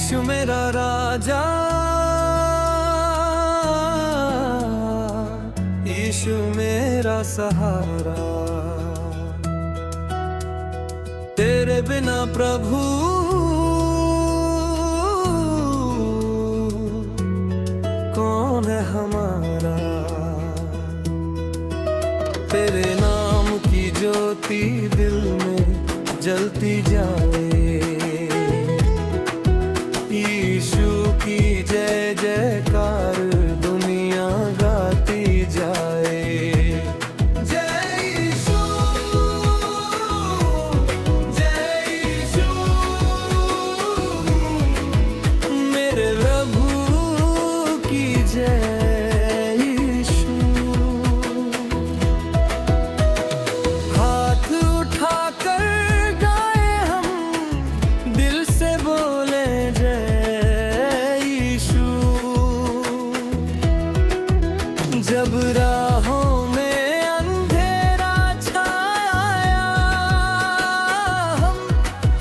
यीशु मेरा राजा, यीशु मेरा सहारा, तेरे बिना प्रभु कौन है हमारा। तेरे नाम की ज्योति दिल में जलती जाए, यीशु की जय जयकार दुनिया गाती जाए। जय यीशु, जय यीशु, मेरे प्रभु की जय यीशु। हाथ उठाकर गाए हम, दिल से बोले जय जब राहों में अंधेरा छाया, हम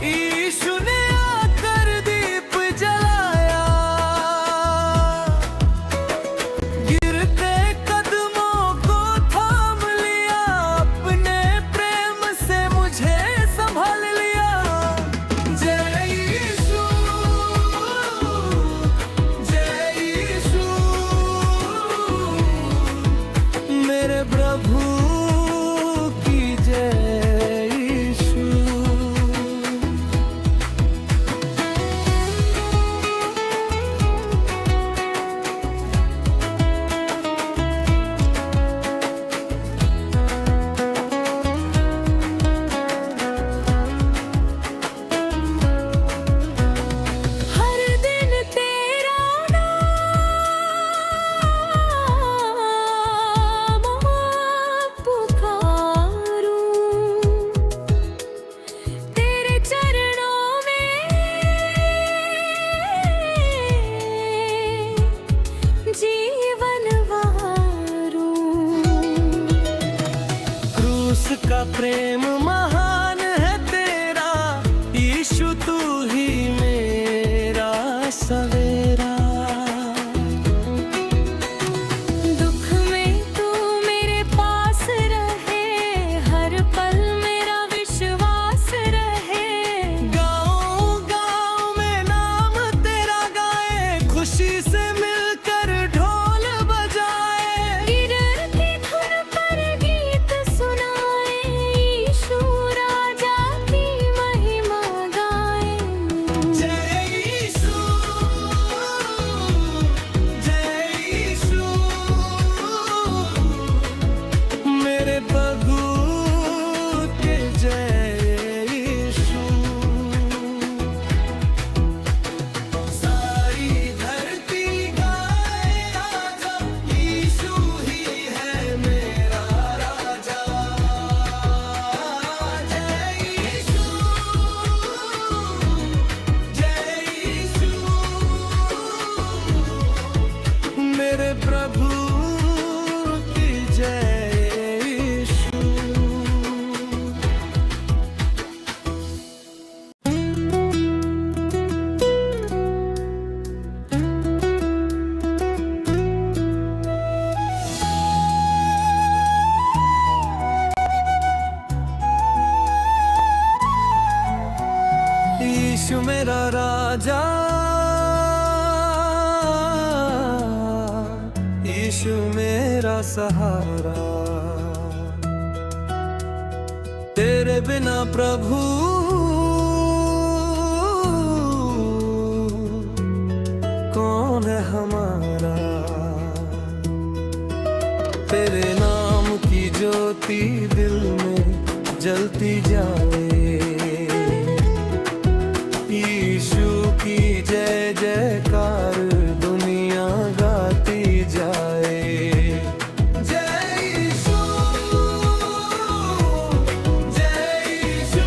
यीशु ने आकर दीप जलाया। गिरते कदमों को थाम लिया, अपने प्रेम से मुझे संभाल लिया। जय यीशु, जय यीशु, मेरे प्रभु की जय यीशु। हर दिन तेरा का प्रेम महान है तेरा, यीशु तू ही मेरा सवेरा। दुख में तू मेरे पास रहे, हर पल मेरा विश्वास रहे। गाँव गाँव में नाम तेरा गाए, खुशी से मिलकर ढोल बजाए। गिरती धुन पर गीत सुनाए, यीशु राजा की महिमा गाए। जय यीशु, जय यीशु, मेरे प्रभु के जय यीशु। सारी धरती गाए आजा, यीशु ही है मेरा राजा। जय यीशु, जय यीशु, मेरे प्रभु की जय यीशु। यीशु मेरा राजा, यीशु मेरा सहारा, तेरे बिना प्रभु कौन है हमारा। तेरे नाम की ज्योति दिल में जलती जाए, यीशु की जय जयकार दुनिया गाती जाए। जय यीशु, जय यीशु,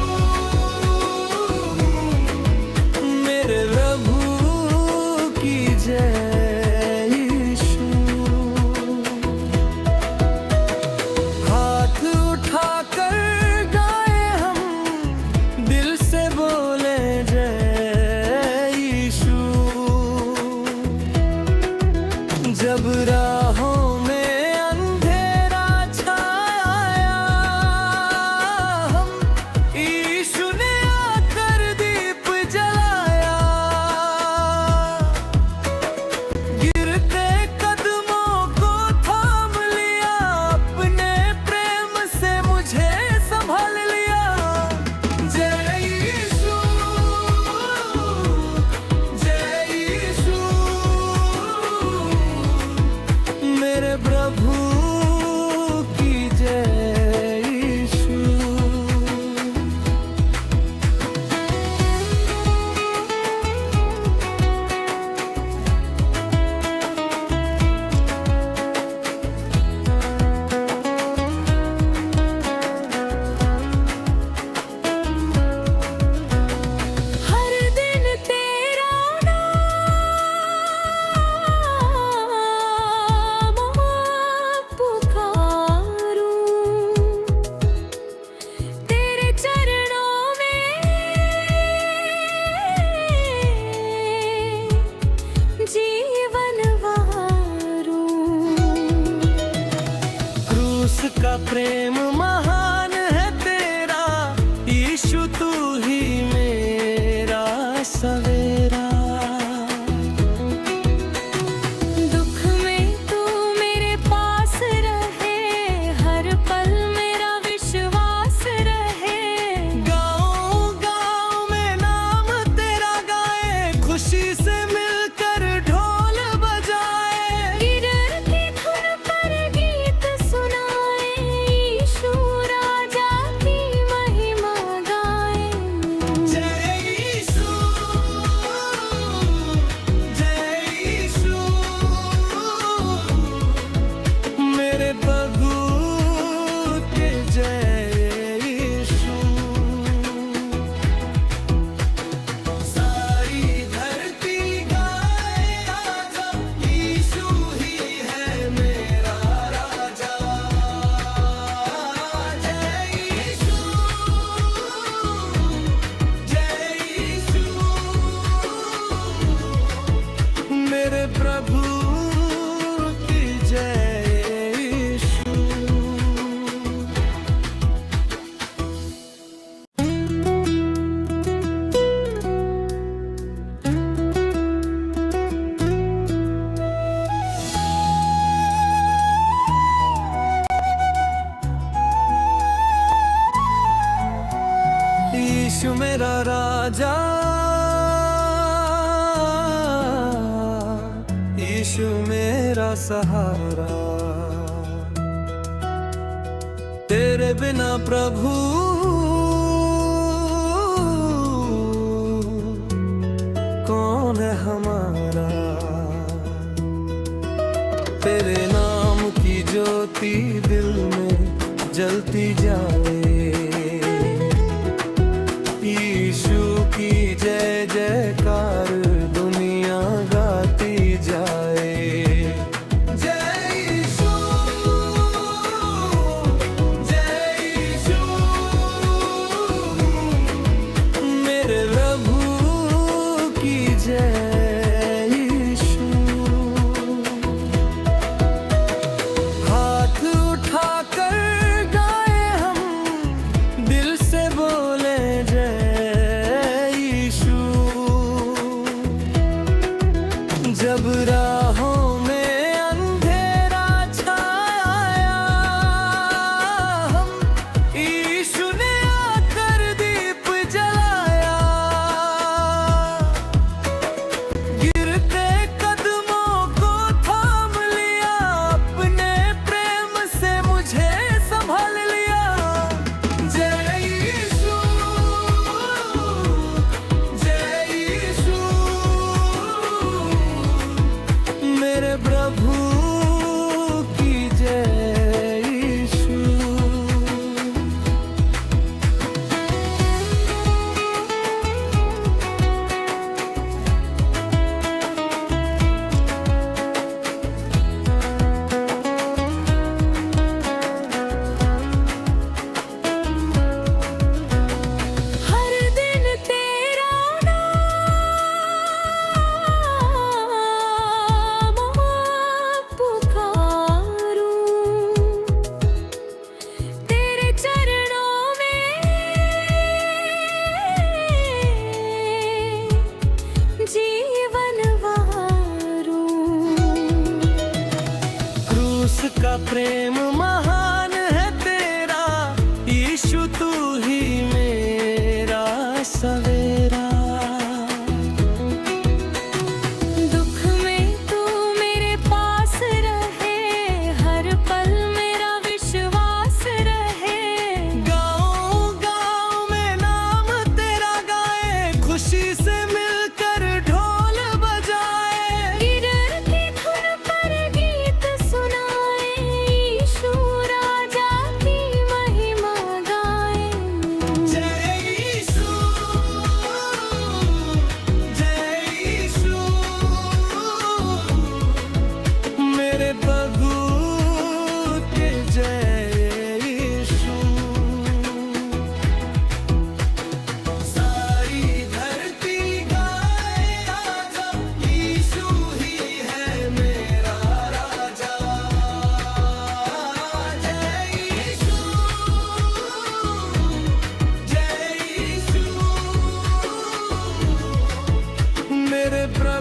का प्रेम महान है तेरा, यीशु तू ही मेरा सवेरा। दुख में तू मेरे पास रहे, हर पल मेरा विश्वास रहे। गाँव-गाँव में नाम तेरा गाए, खुशी से मिलकर ढोल बजाए। गिरर की धुन पर गीत सुनाए, यीशु राजा की महिमा गाए। जय यीशु, जय यीशु, मेरे प्रभु के जय यीशु। सारी धरती गाए आजा, यीशु ही है मेरा राजा। जय यीशु, जय यीशु, मेरे प्रभु की जय यीशु। यीशु मेरा राजा, यीशु मेरा सहारा। तेरे बिना प्रभु कौन है हमारा। तेरे नाम की ज्योति दिल में जलती जाए, यीशु की जय जयकार दुनिया गाती जाए। जय यीशु, जय यीशु, मेरे प्रभु की जय यीशु। हाथ उठाकर गाए हम, दिल से बोले जय यीशु। जब राहों में अंधेरा छाया, हम यीशु ने आकर दीप जलाया। गिरते कदमों को थाम लिया, अपने प्रेम से मुझे संभाल लिया। जय यीशु, जय यीशु, मेरे प्रभु की जय यीशु। हर दिन तेरा नाम पुकारूं, तेरे चरणों में जीवन वारूं। क्रूस का प्रेम महान है तेरा, यीशु तू ही मेरा सवेरा। दुख में तू मेरे पास रहे, हर पल मेरा विश्वास रहे। गाँव-गाँव में नाम तेरा गाए, खुशी से मिलकर ढोल बजाए। गिरर की धुन पर गीत सुनाए, यीशु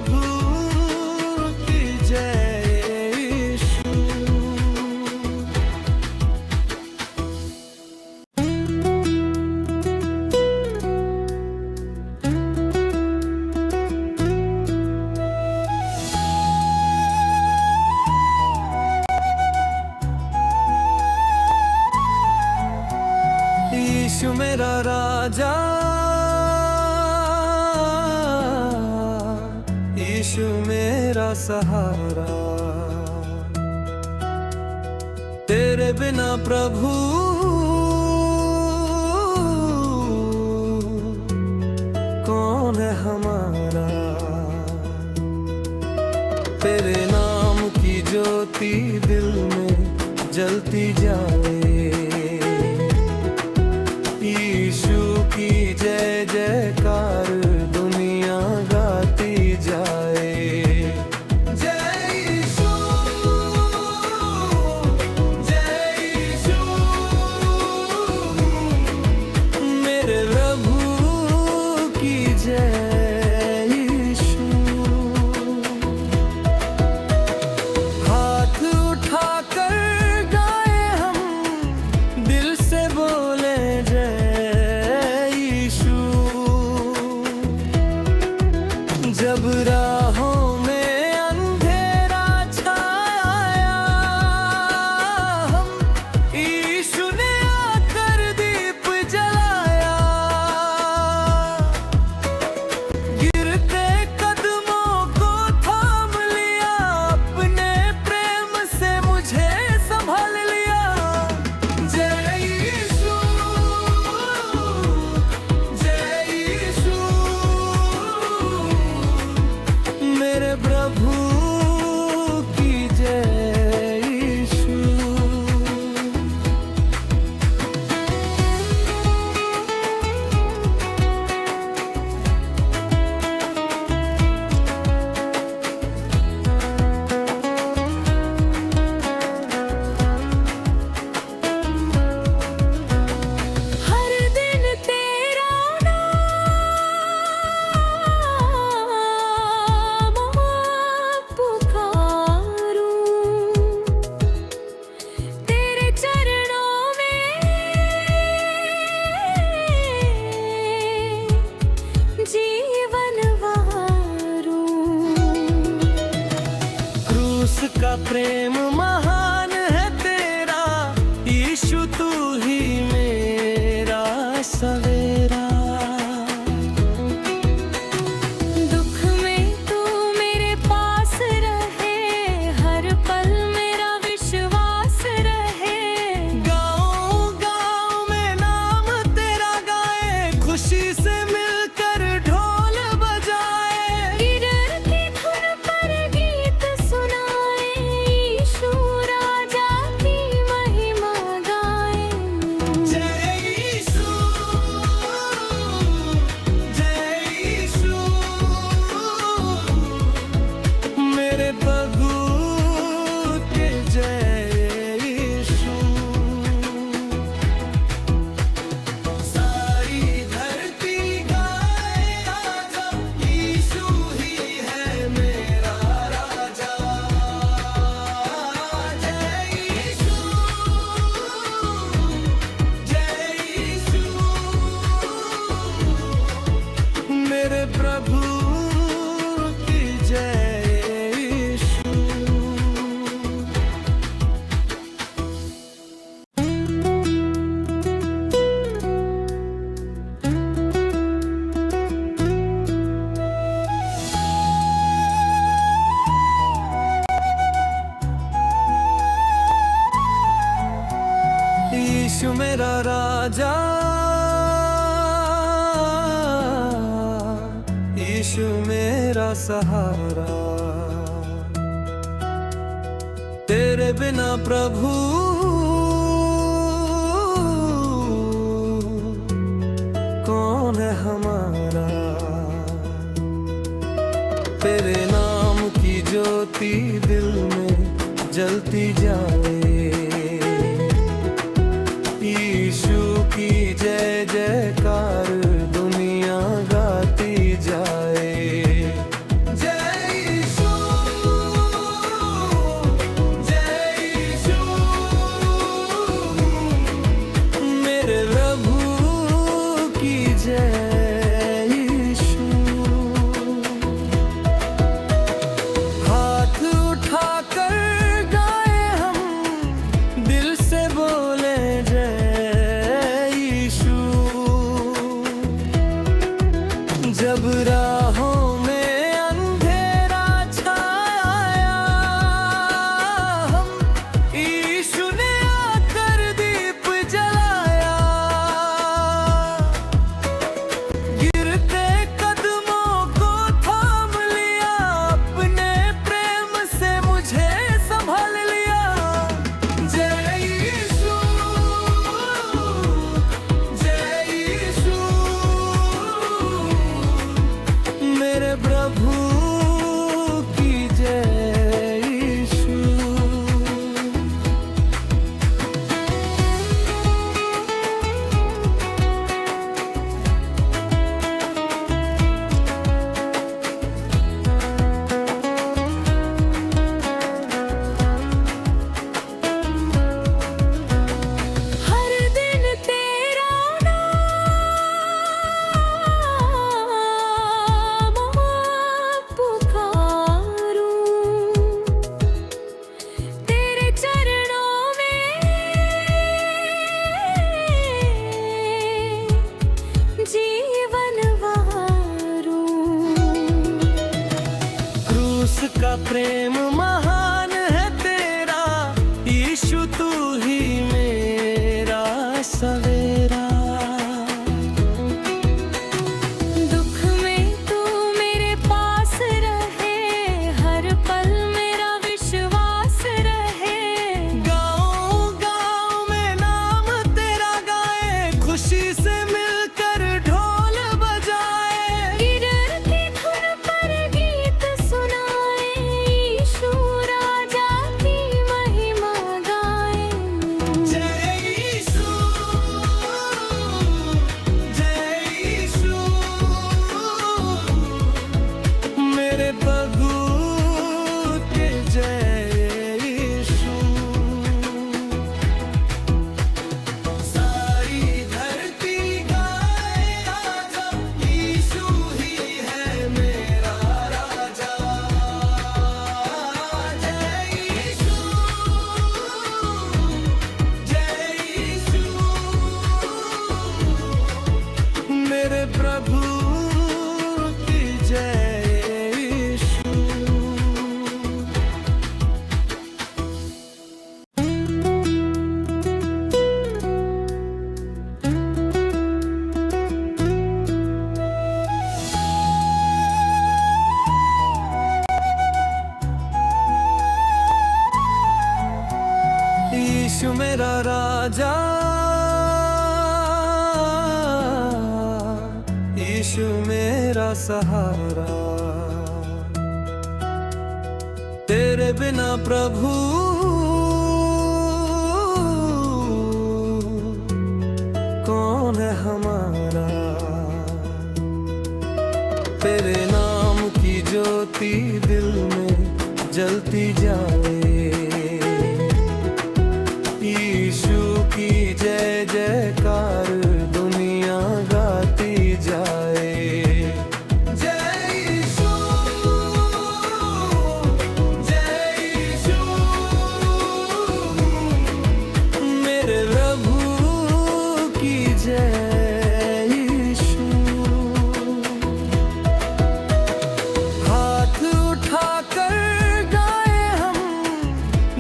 प्रभु की जय यीशु। यीशु मेरा राजा, यीशु मेरा सहारा, तेरे बिना प्रभु कौन है हमारा। तेरे नाम की ज्योति दिल में जलती जाए, यीशु की जय जयकार दुनिया गाती जाए। जय यीशु, जय यीशु, मेरे प्रभु की जय यीशु। हाथ उठाकर गाए हम, दिल से बोले जय जब राहों में अंधेरा छाया, हम यीशु ने आकर दीप जलाया। गिरते कदमों को थाम लिया, अपने प्रेम से मुझे संभाल लिया। जय यीशु, जय यीशु, मेरे प्रभु की जय यीशु। हर दिन तेरा का प्रेम महान है तेरा, यीशु तू ही मेरा सवेरा। दुख में तू मेरे पास रहे, हर पल मेरा विश्वास रहे। गाँव-गाँव में नाम तेरा गाए, खुशी से मिलकर ढोल बजाए। गिरर की धुन पर गीत सुनाए, यीशु राजा की महिमा गाए। जय यीशु, जय यीशु, मेरे प्रभु के जय यीशु। सारी धरती गाए आजा, यीशु ही है मेरा राजा। जय यीशु, जय यीशु, मेरे प्रभु की जय यीशु। यीशु मेरा राजा, यीशु मेरा सहारा, तेरे बिना प्रभु कौन है हमारा। तेरे नाम की ज्योति दिल में जलती जाए, यीशु की जय जयकार दुनिया गाती जाए। जय का प्रेम महान है तेरा, यीशु तू ही मेरा सवेरा। दुख में तू मेरे पास रहे, हर पल मेरा विश्वास रहे। गाँव-गाँव में नाम तेरा गाए, खुशी से मिलकर ढोल बजाए। गिरती धुन पर गीत सुनाए, यीशु राजा की महिमा गाए। जय यीशु, जय यीशु, मेरे प्रभु के जय यीशु। सारी धरती गाए राजा, यीशु ही है मेरा राजा। जय यीशु, जय यीशु, मेरे प्रभु की जय यीशु। यीशु मेरा राजा, यीशु मेरा सहारा। तेरे बिना प्रभु कौन है हमारा। तेरे नाम की ज्योति दिल में जलती जाए, यीशु की जय जयकार दुनिया गाती जाए। जय यीशु, जय यीशु, मेरे प्रभु की जय यीशु। हाथ उठाकर गाए हम,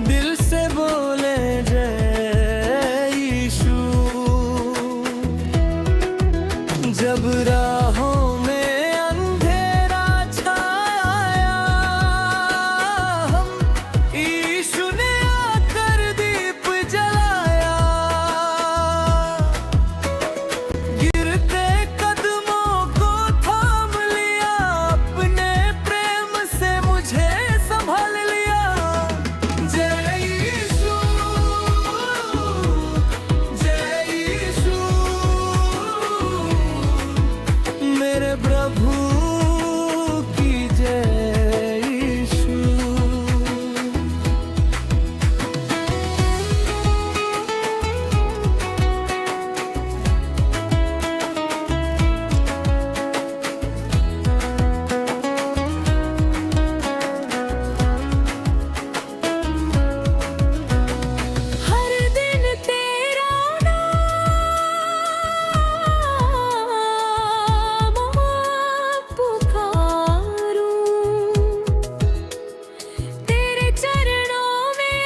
दिल से बोले जय यीशु। जब राहों में अंधेरा छाया, हम यीशु ने आकर दीप जलाया। गिरते कदमों को थाम लिया, अपने प्रेम से मुझे संभाल लिया। जय यीशु, जय यीशु, मेरे प्रभु की जय यीशु। हर दिन तेरा नाम पुकारूं, तेरे चरणों में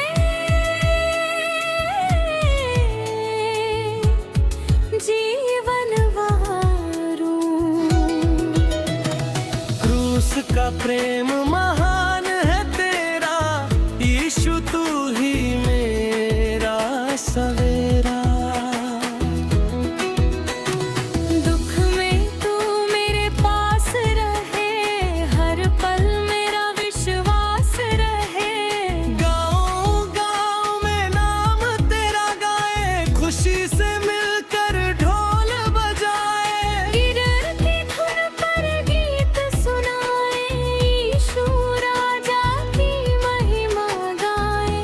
जीवन वारूं। क्रूस का प्रेम महान है तेरा, यीशु तू ही मेरा सवेरा। दुख में तू मेरे पास रहे, हर पल मेरा विश्वास रहे। गाँव-गाँव में नाम तेरा गाए, खुशी से मिलकर ढोल बजाए। गिरती धुन पर गीत सुनाए, यीशु राजा की महिमा गाए।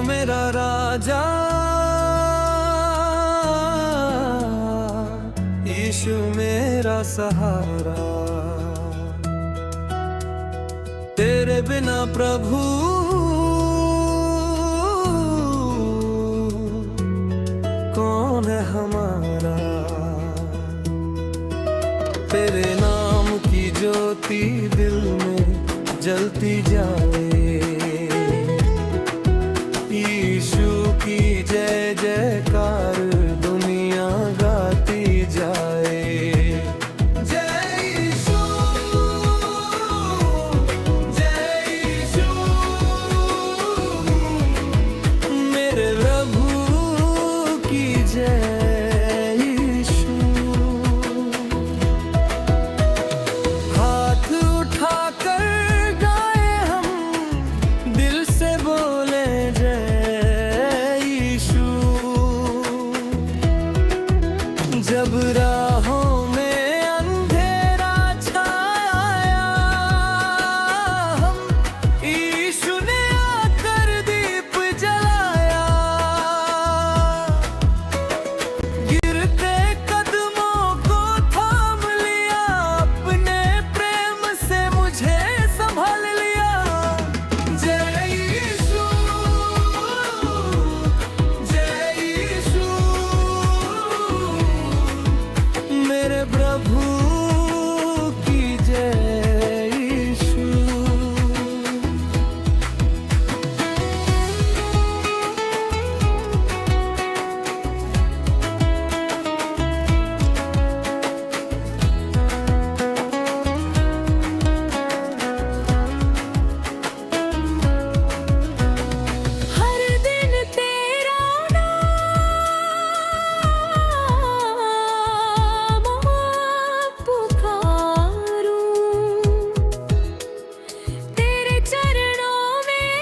यीशु मेरा राजा, यीशु मेरा सहारा, तेरे बिना प्रभु कौन है हमारा। तेरे नाम की ज्योति दिल में जलती जाए, यीशु की जय जयकार दुनिया गाती जाए। जय यीशु, जय यीशु, मेरे प्रभु की जय यीशु। हाथ उठाकर गाए हम, दिल से बोले जय यीशु। जब राहों में अंधेरा छाया, हम यीशु ने आकर दीप जलाया। गिरते कदमों को थाम लिया, अपने प्रेम से मुझे संभाल लिया। जय यीशु, जय यीशु, मेरे प्रभु की जय यीशु। हर दिन तेरा नाम पुकारूं, तेरे चरणों में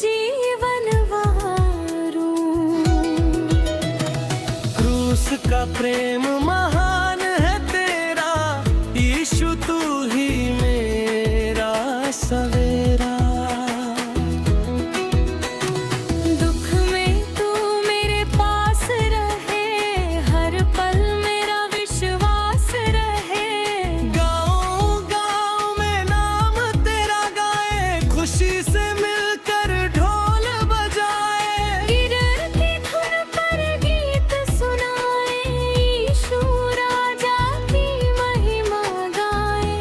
जीवन वारूं। क्रूस का प्रेम महान है तेरा, यीशु तू ही मेरा सवेरा। दुख में तू मेरे पास रहे, हर पल मेरा विश्वास रहे। गाँव-गाँव में नाम तेरा गाए, खुशी से मिलकर ढोल बजाए। गिरती धुन पर गीत सुनाए, यीशु राजा की महिमा गाए।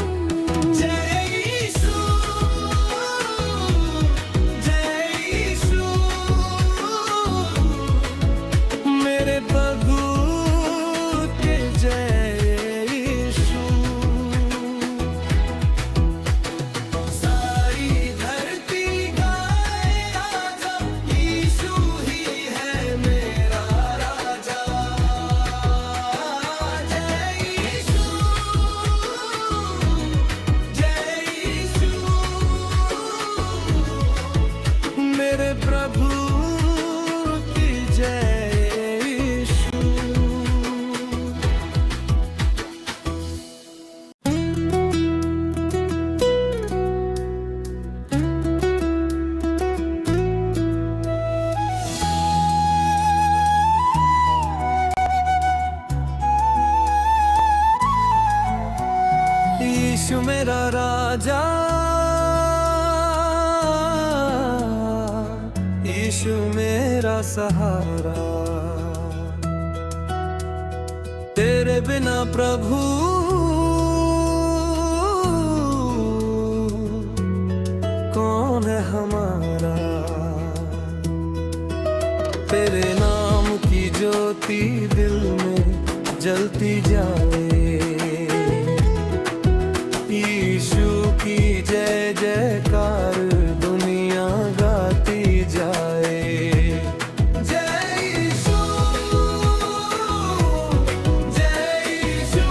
जय यीशु, जय यीशु, मेरे प्रभु के जय यीशु। सारी धरती गाए आजा, यीशु ही है मेरा राजा। जय यीशु, जय यीशु, मेरे प्रभु की जय यीशु। यीशु मेरा राजा, यीशु मेरा सहारा, तेरे बिना प्रभु कौन है हमारा। तेरे नाम की ज्योति दिल में जलती जाए, यीशु की जय जयकार दुनिया गाती जाए। जय यीशु, जय यीशु,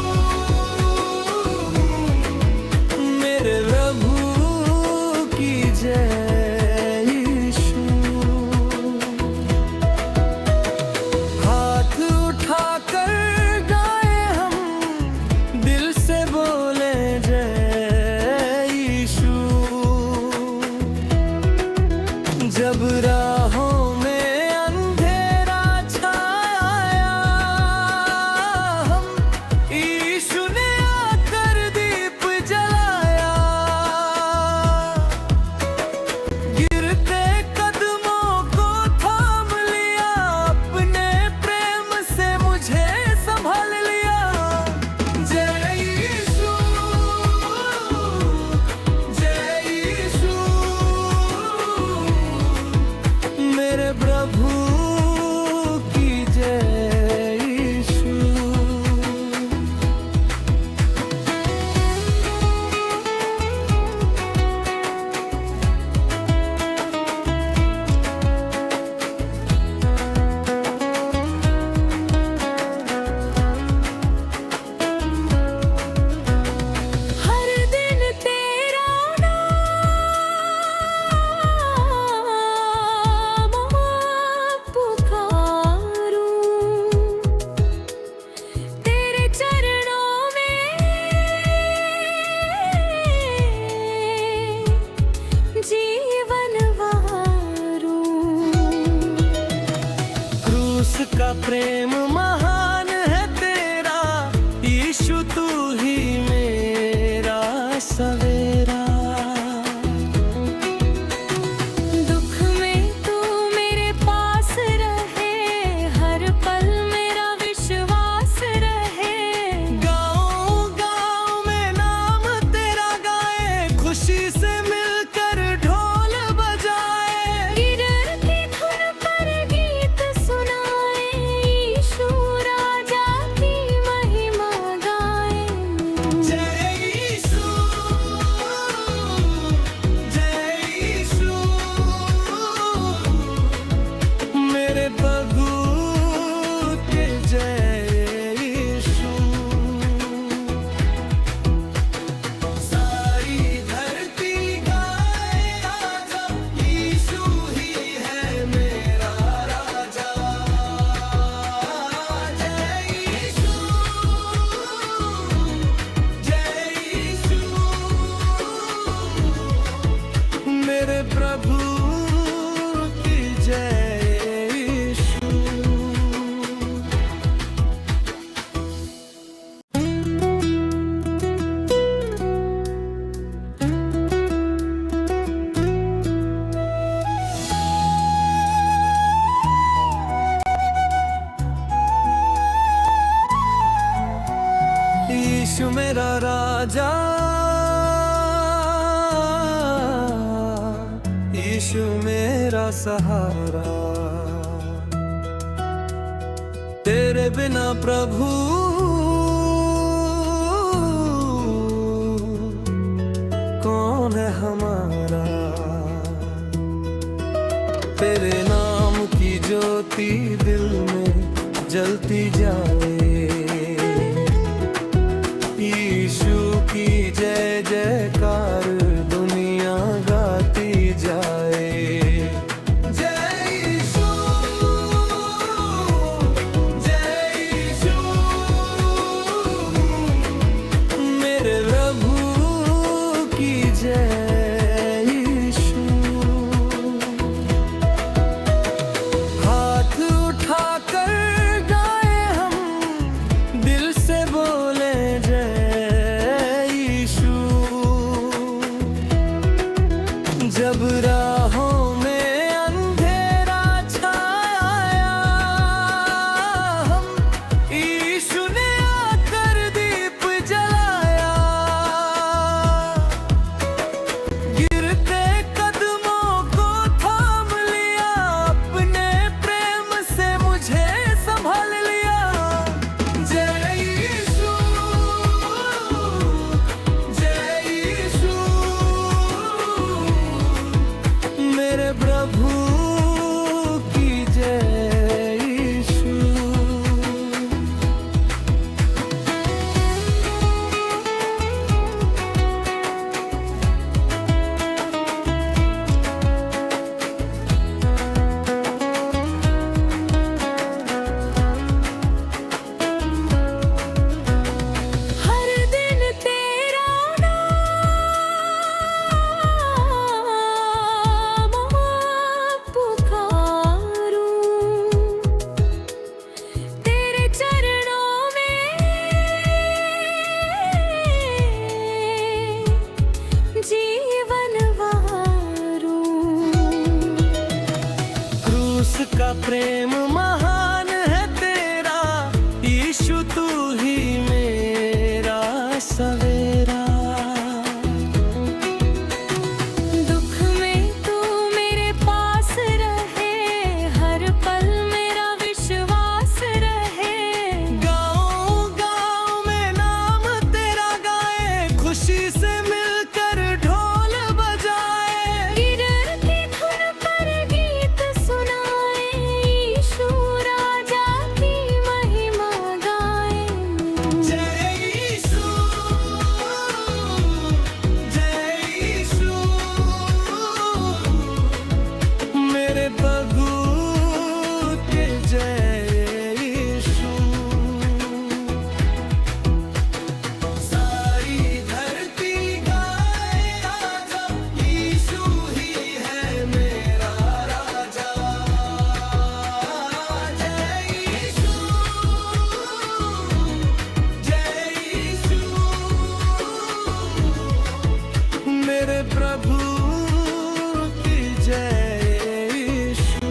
यीशु मेरा राजा, यीशु मेरा सहारा, तेरे बिना प्रभु कौन है हमारा। तेरे नाम की ज्योति दिल में जलती जाए, यीशु की जय जयकार दुनिया गाती जाए। जय यीशु, जय यीशु, मेरे प्रभु की जय यीशु। हाथ उठाकर गाए हम, दिल से बोले जय यीशु। जब राहों में अंधेरा छाया, हम यीशु ने आकर दीप जलाया। गिरते कदमों को थाम लिया, अपने प्रेम से मुझे संभाल लिया। जय यीशु, जय यीशु, मेरे प्रभु की जय यीशु। हर दिन तेरा नाम पुकारूं, तेरे चरणों में जीवन वारूं। क्रूस का प्रेम महान है तेरा, यीशु तू ही मेरा सवेरा। दुख में तू मेरे पास रहे, हर पल मेरा विश्वास रहे। गाँव-गाँव में नाम तेरा गाए, खुशी से मिलकर ढोल बजाए। गिरती धुन पर गीत सुनाए, यीशु राजा की महिमा गाए। जय यीशु, जय यीशु, मेरे प्रभु के जय यीशु। सारी धरती गाए राजा, यीशु ही है मेरा राजा। जय यीशु, जय यीशु, मेरे प्रभु की जय यीशु।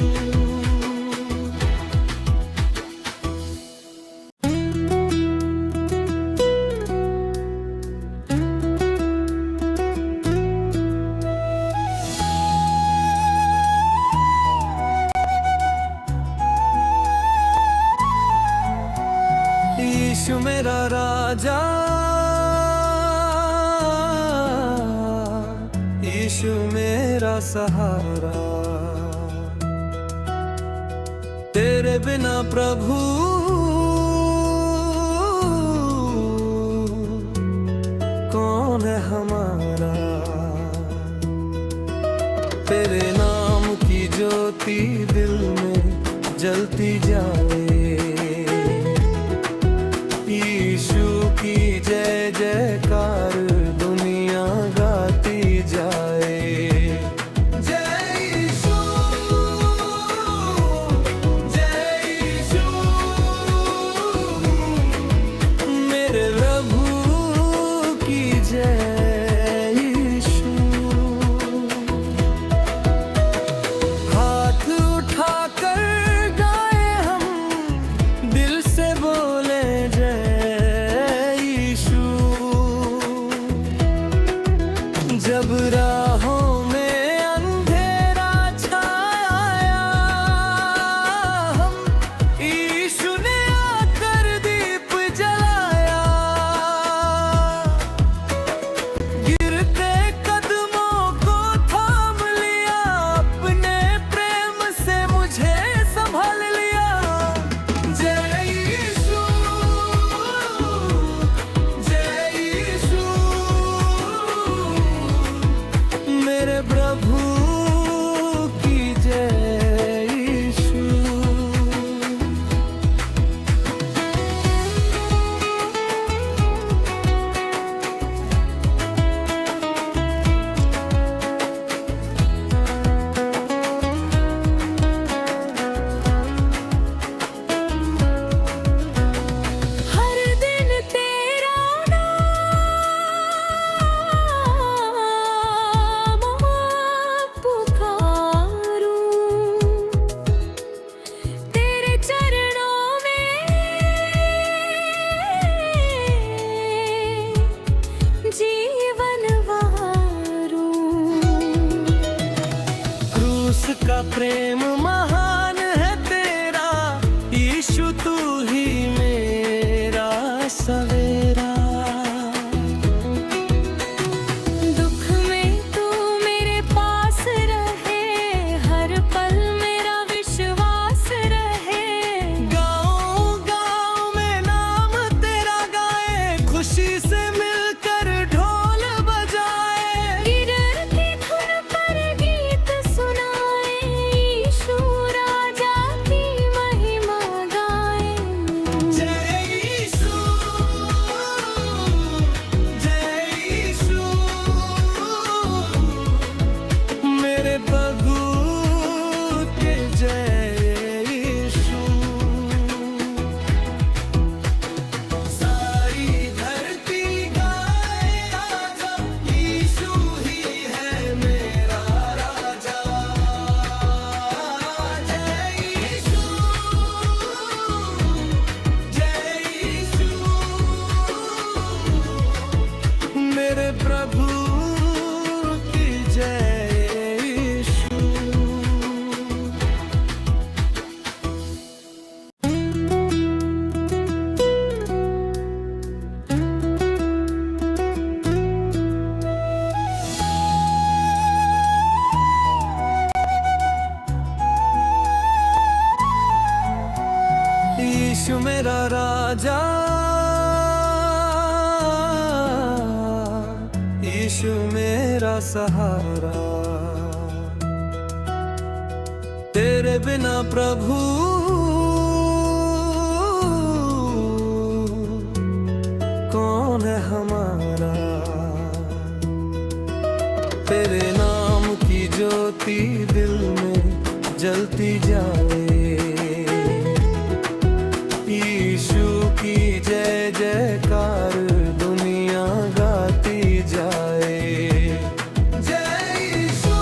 यीशु मेरा राजा, यीशु मेरा सहारा, तेरे बिना प्रभु कौन है हमारा। तेरे नाम की ज्योति दिल में जलती जाए, यीशु की जय जयकार दुनिया गाती जाए। जय यीशु, जय यीशु, का प्रेम महान है तेरा, यीशु तू ही मेरा सवेरा। दुख में तू मेरे पास रहे, हर पल मेरा विश्वास रहे। गाँव-गाँव में नाम तेरा गाए, खुशी से मिलकर ढोल बजाए। गिरती धुन पर गीत सुनाए, यीशु राजा की महिमा गाए। जय यीशु, जय यीशु, मेरे प्रभु के जय यीशु। सारी धरती गाए आजा, यीशु ही है मेरा राजा। जय यीशु, जय यीशु, मेरे प्रभु की जय यीशु। यीशु मेरा राजा, यीशु मेरा सहारा। तेरे बिना प्रभु कौन है हमारा। तेरे नाम की ज्योति दिल में जलती जाए, यीशु की जय जयकार दुनिया गाती जाए। जय यीशु,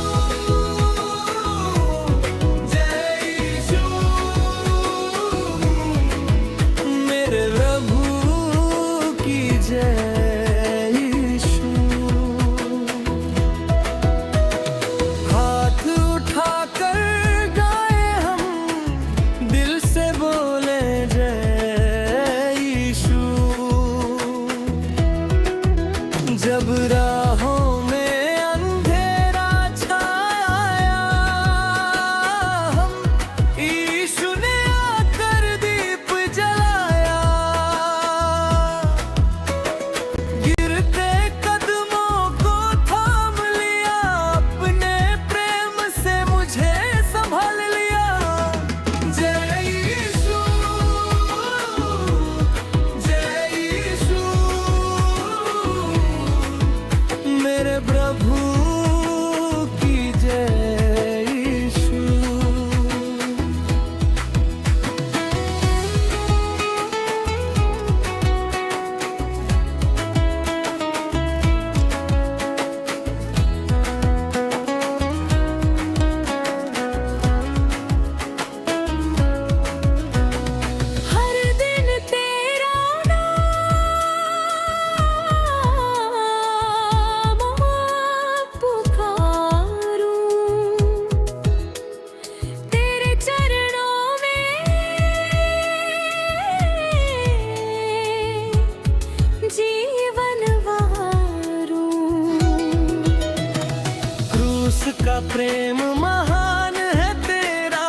जय यीशु, मेरे प्रभु की जय यीशु। हाथ उठाकर गाए हम, दिल से बोले जय यीशु। जब राहों में अंधेरा छाया, हम यीशु ने आकर दीप जलाया। गिरते कदमों को थाम लिया, अपने प्रेम से मुझे संभाल लिया। जय यीशु, जय यीशु, मेरे प्रभु की जय यीशु। हर दिन तेरा नाम पुकारूं, तेरे चरणों में जीवन वारूं। क्रूस का प्रेम महान है तेरा,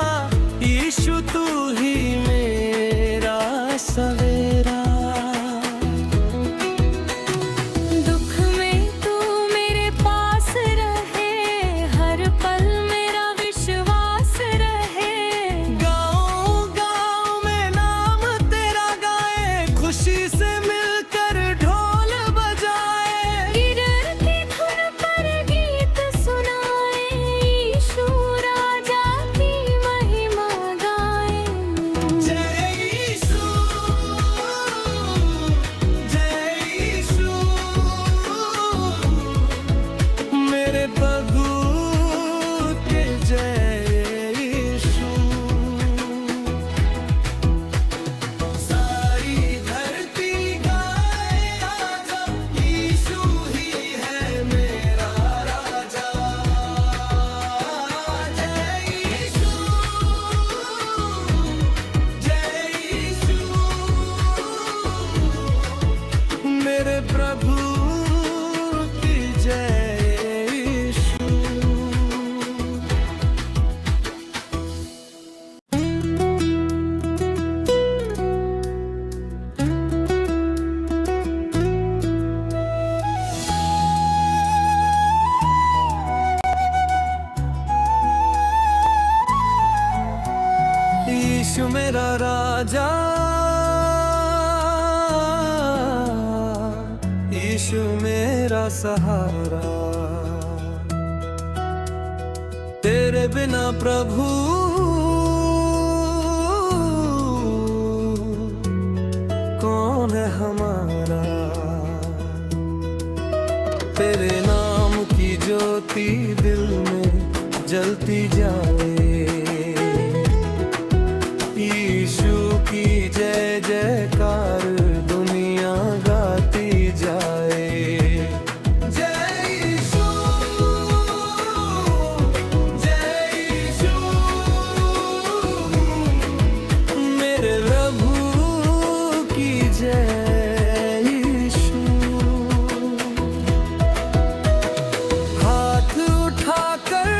यीशु तू ही मेरा सवेरा। दुख में तू मेरे पास रहे, हर पल मेरा विश्वास रहे। गाँव-गाँव में नाम तेरा गाए, खुशी से मिलकर ढोल बजाए। गिरती धुन पर गीत सुनाए, यीशु प्रभु की जय यीशु। यीशु मेरा राजा, यीशु मेरा सहारा, तेरे बिना प्रभु कौन है हमारा। तेरे नाम की ज्योति दिल में जलती जाए, यीशु की जय जयकार दुनिया गाती जाए। जय यीशु, जय यीशु, मेरे प्रभु की जय यीशु। हाथ उठाकर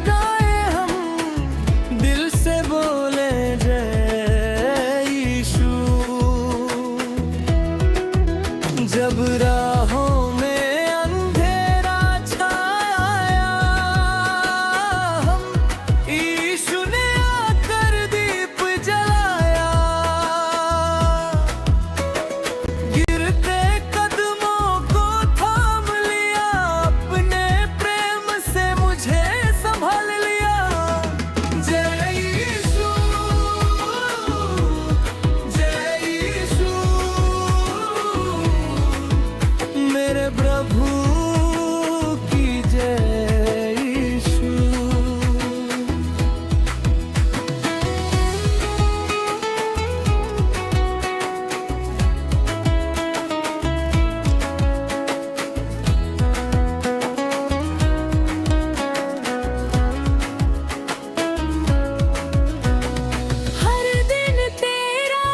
गाए हम, दिल से बोले जय जब राहों में अंधेरा छाया, हम यीशु ने आकर दीप जलाया। गिरते कदमों को थाम लिया, अपने प्रेम से मुझे संभाल लिया। जय यीशु, जय यीशु, मेरे प्रभु की जय यीशु। हर दिन तेरा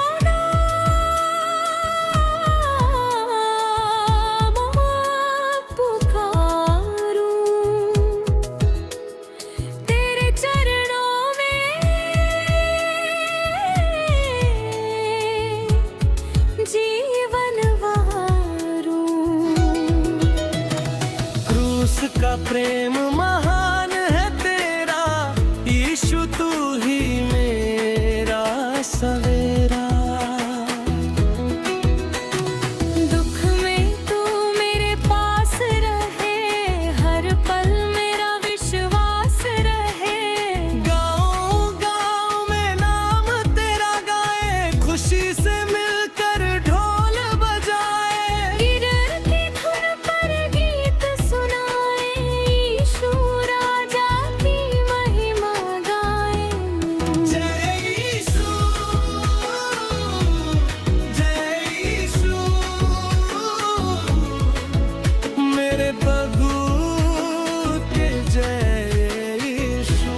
का प्रेम महान है तेरा, यीशु तू ही मेरा सवेरा। दुख में तू मेरे पास रहे, हर पल मेरा विश्वास रहे। गाँव-गाँव में नाम तेरा गाए, खुशी से मिलकर ढोल बजाए। गिरती धुन पर गीत सुनाए, यीशु राजा की महिमा गाए। जय यीशु, जय यीशु, मेरे प्रभु के जय यीशु।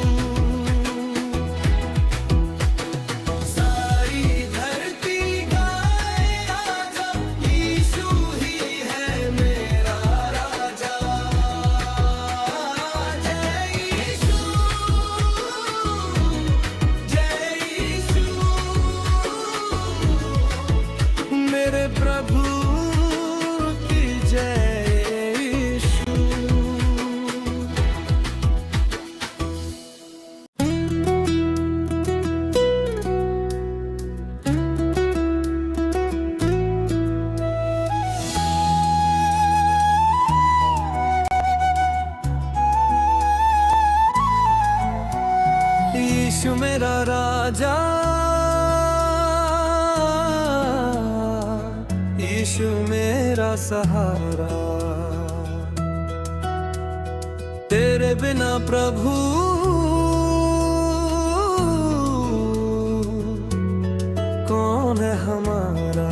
सारी धरती गाए आजा, यीशु ही है मेरा राजा। जय यीशु, जय यीशु, मेरे प्रभु की जय यीशु। यीशु मेरा राजा, यीशु मेरा सहारा, तेरे बिना प्रभु कौन है हमारा।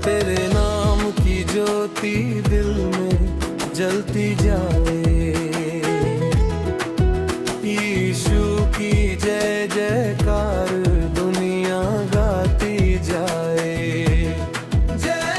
तेरे नाम की ज्योति दिल में जलती जाए, यीशु की जय जयकार दुनिया गाती जाए। जय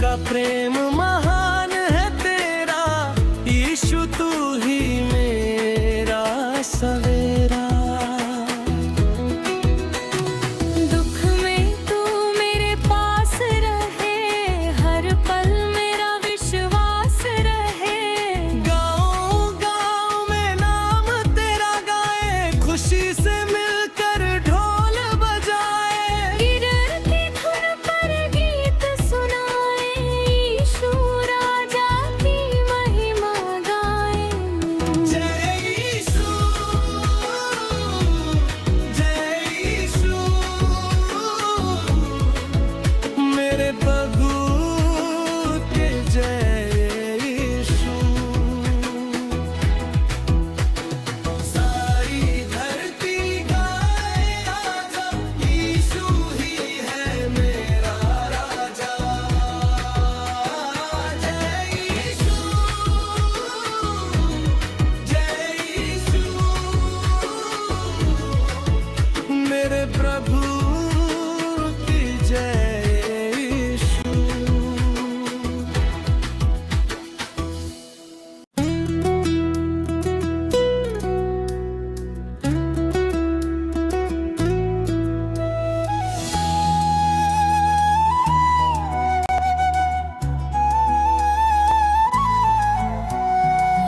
का प्रेम महान है तेरा, यीशु तू ही मेरा सवेरा। दुख में तू मेरे पास रहे, हर पल मेरा विश्वास रहे। गाँव-गाँव में नाम तेरा गाए, खुशी से मिलकर ढोल बजाए। गिरती धुन पर गीत सुनाए, यीशु राजा की महिमा गाए। जय यीशु, जय यीशु, मेरे प्रभु के जय यीशु। सारी धरती गाए राजा, यीशु ही है मेरा राजा। जय यीशु, जय यीशु, मेरे प्रभु की जय यीशु।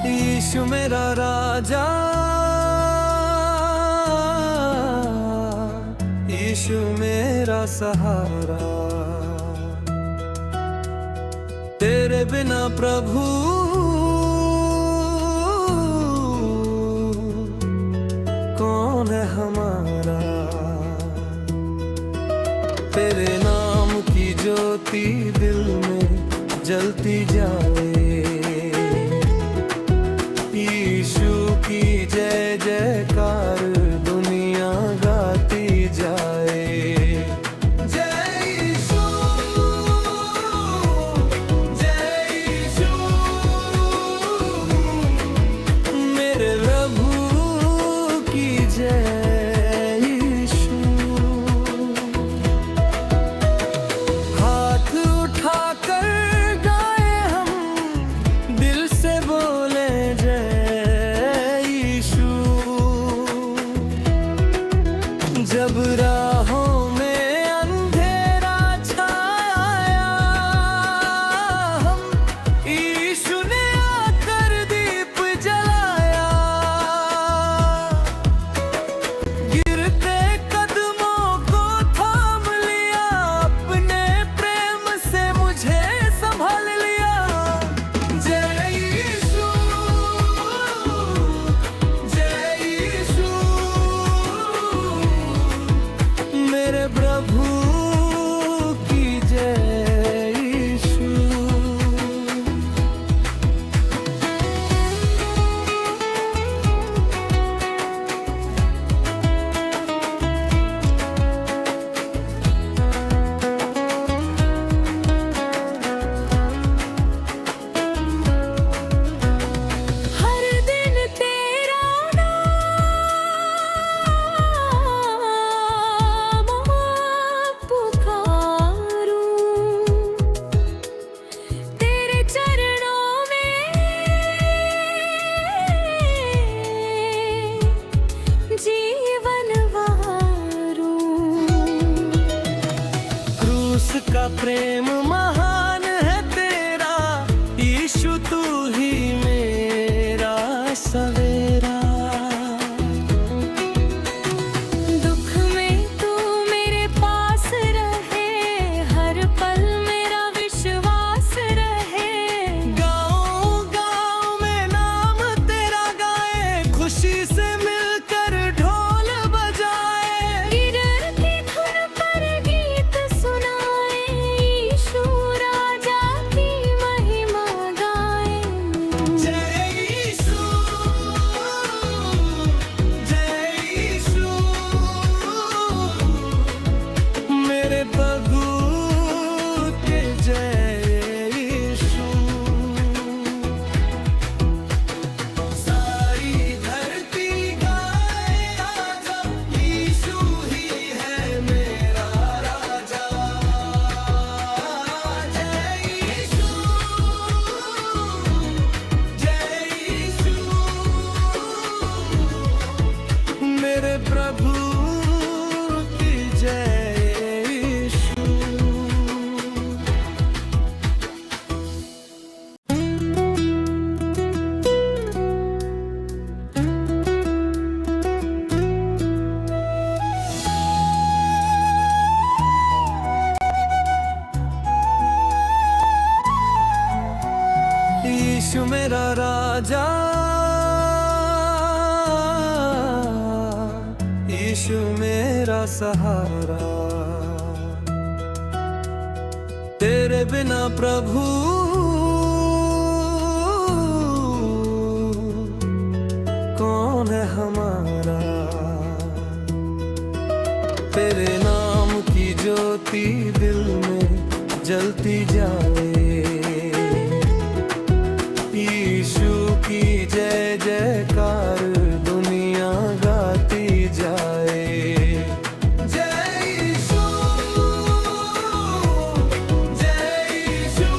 यीशु मेरा राजा, यीशु मेरा सहारा। तेरे बिना प्रभु कौन है हमारा। तेरे नाम की ज्योति दिल में जलती जाए, यीशु की जय जयकार दुनिया गाती जाए। जय यीशु, जय यीशु, मेरे प्रभु की जय यीशु। हाथ उठाकर गाए हम, दिल से बोले जय यीशु। जब राहों में अंधेरा छाया, हम यीशु ने आकर दीप जलाया। गिरते कदमों को थाम लिया, अपने प्रेम से मुझे संभाल लिया। जय यीशु, जय यीशु, मेरे प्रभु की जय यीशु। हर दिन तेरा नाम पुकारूं, तेरे चरणों में जीवन वारूं। क्रूस का प्रेम महान है तेरा, यीशु तू ही मेरा सवेरा। दुख में तू मेरे पास रहे, हर पल मेरा विश्वास रहे। गाँव-गाँव में नाम तेरा गाए, खुशी से मिलकर ढोल बजाए। गिरती धुन पर गीत सुनाए, यीशु राजा यीशु मेरा राजा, यीशु मेरा सहारा, तेरे बिना प्रभु कौन है हमारा। तेरे नाम की ज्योति दिल में जलती जाए, यीशु की जय जयकार दुनिया गाती जाए। जय यीशु, जय यीशु,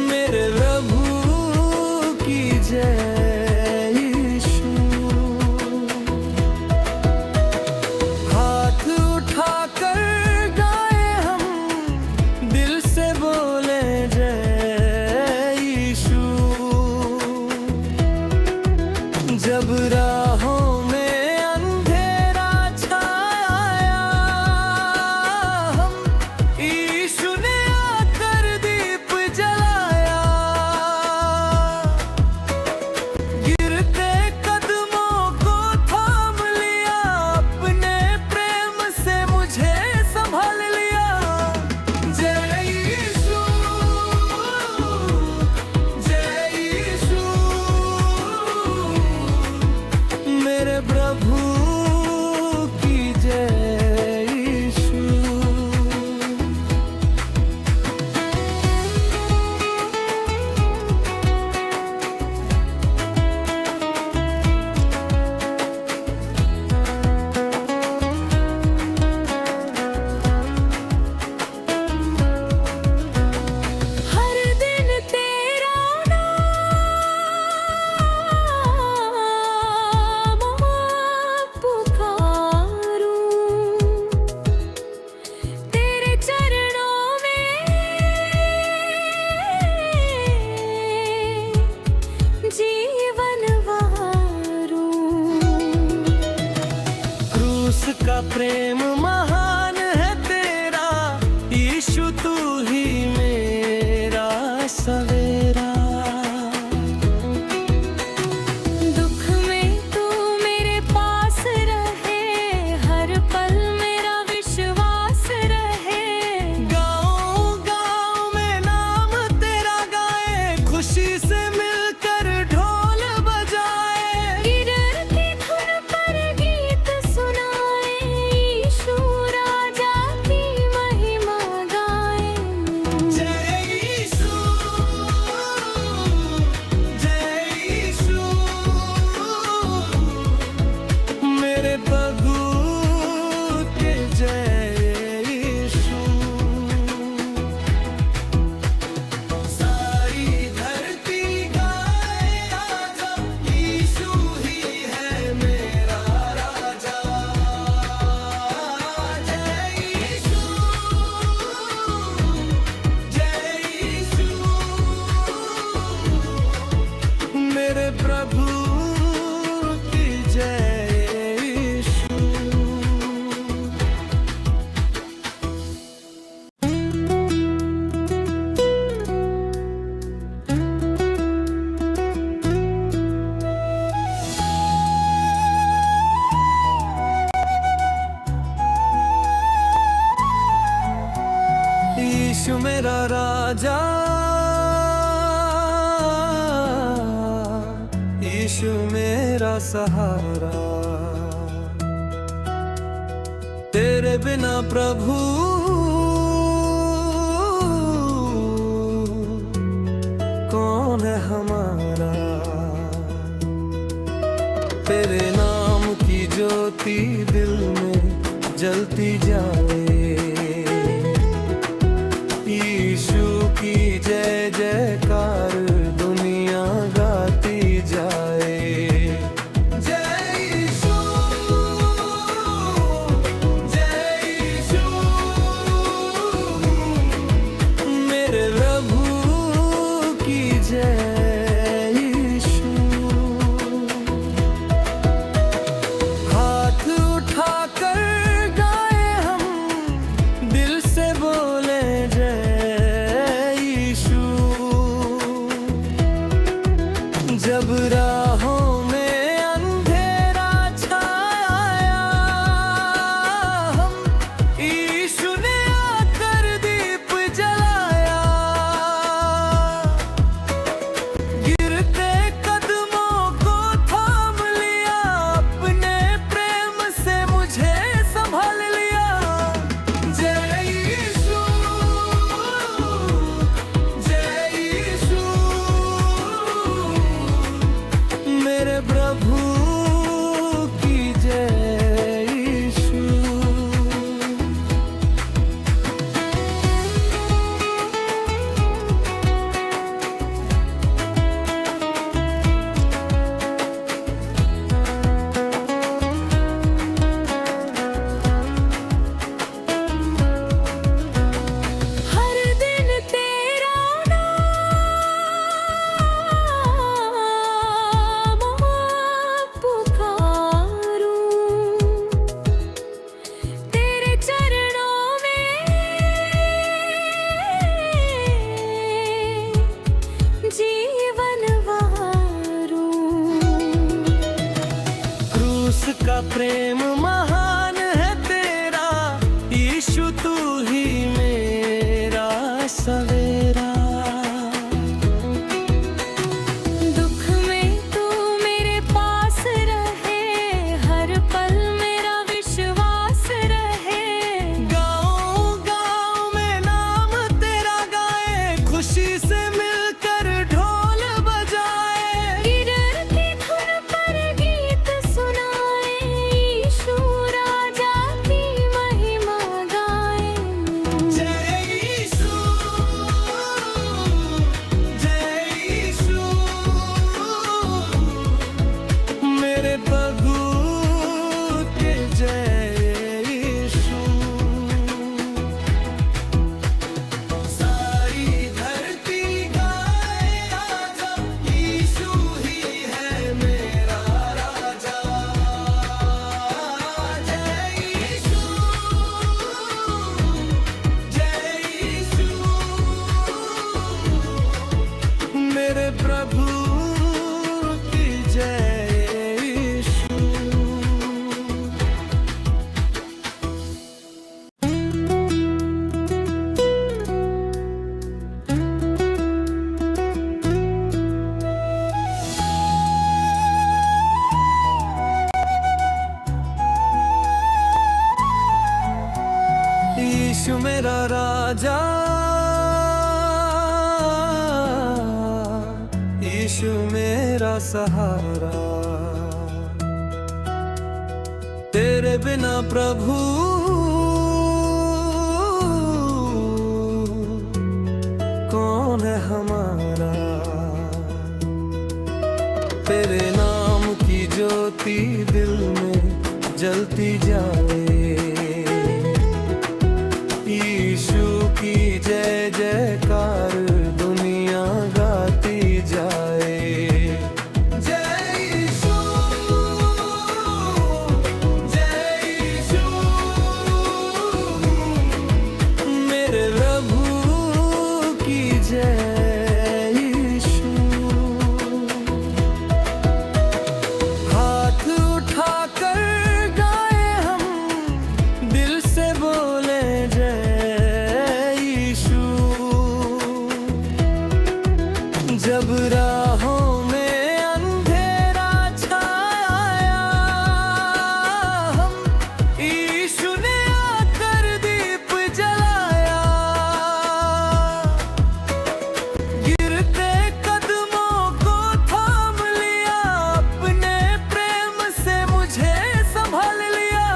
मेरे प्रभु की जय यीशु। हाथ उठाकर गाए हम, दिल से बोले जय यीशु। जब राहों में अंधेरा छाया, हम यीशु ने आकर दीप जलाया। गिरते कदमों को थाम लिया, अपने प्रेम से मुझे संभाल लिया। जय यीशु, जय यीशु, मेरे प्रभु की जय यीशु। हर दिन तेरा नाम पुकारूं, तेरे चरणों में जीवन वारूं। क्रूस का प्रेम महान है तेरा, यीशु तू ही मेरा सवेरा। दुख में तू मेरे पास रहे, हर पल मेरा विश्वास रहे। गाँव-गाँव में नाम तेरा गाए, खुशी से मिलकर ढोल बजाए। गिरती धुन पर गीत सुनाए, यीशु राजा की महिमा गाए। जय यीशु, जय यीशु, मेरे प्रभु के जय यीशु। सारी धरती गाए आजा, यीशु ही है मेरा राजा। जय यीशु, जय यीशु, मेरे प्रभु की जय यीशु। यीशु मेरा राजा, यीशु मेरा सहारा, तेरे बिना प्रभु कौन है हमारा। तेरे नाम की ज्योति दिल में जलती जाए, यीशु की जय जयकार दुनिया गाती जाए। जय यीशु, जय यीशु, का प्रेम महान है तेरा, यीशु तू ही मेरा सवेरा। दुख में तू मेरे पास रहे, हर पल मेरा विश्वास रहे। गाँव-गाँव में नाम तेरा गाए, खुशी से मिलकर ढोल बजाए। गिरती धुन पर गीत सुनाए, यीशु राजा की महिमा गाए। जय यीशु, जय यीशु, मेरे प्रभु के जय यीशु। सारी धरती गाए आजा, यीशु ही है मेरा राजा। जय यीशु, जय यीशु, मेरे प्रभु की जय यीशु। यीशु मेरा राजा, यीशु मेरा सहारा। तेरे बिना प्रभु कौन है हमारा। तेरे नाम की ज्योति दिल में जलती जाए, यीशु की जय जयकार दुनिया गाती जाए। जय यीशु, जय यीशु, मेरे प्रभु की जय यीशु। हाथ उठाकर गाए हम, दिल से बोले जय यीशु। जब राहों में अंधेरा छाया, हम यीशु ने आकर दीप जलाया। गिरते कदमों को थाम लिया, अपने प्रेम से मुझे संभाल लिया।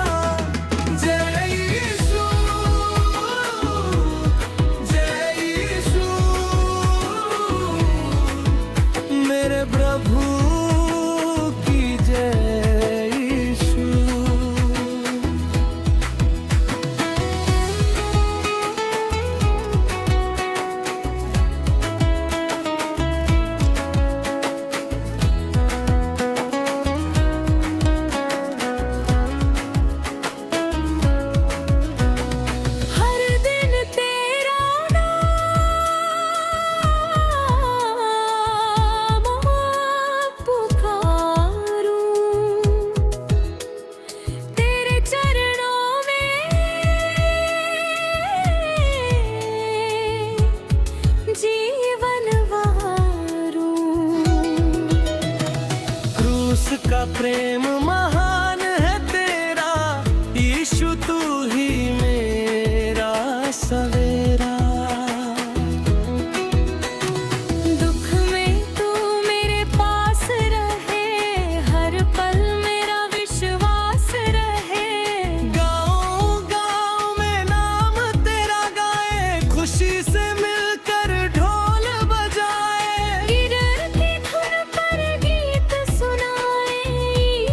जय यीशु, जय यीशु, मेरे प्रभु की जय यीशु। हर दिन तेरा नाम पुकारूं, तेरे चरणों में जीवन वारूं। क्रूस का प्रेम महान है तेरा, यीशु तू ही मेरा सवेरा। दुख में तू मेरे पास रहे, हर पल मेरा विश्वास रहे। गाँव-गाँव में नाम तेरा गाए, खुशी से मिलकर ढोल बजाए। गिरती धुन पर गीत सुनाए,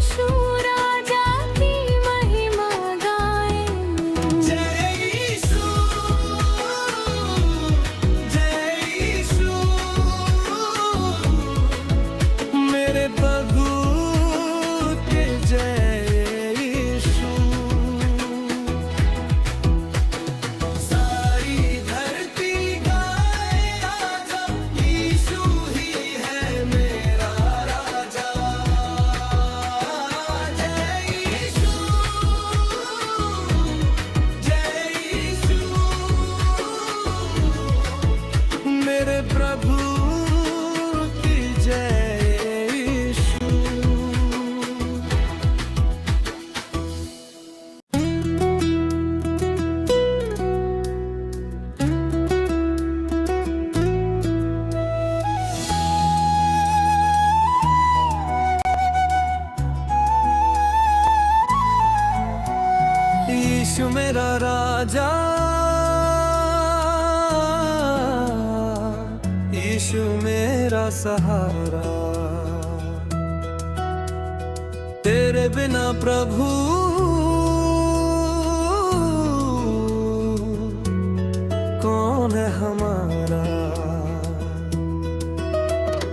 सहारा। तेरे बिना प्रभु कौन है हमारा।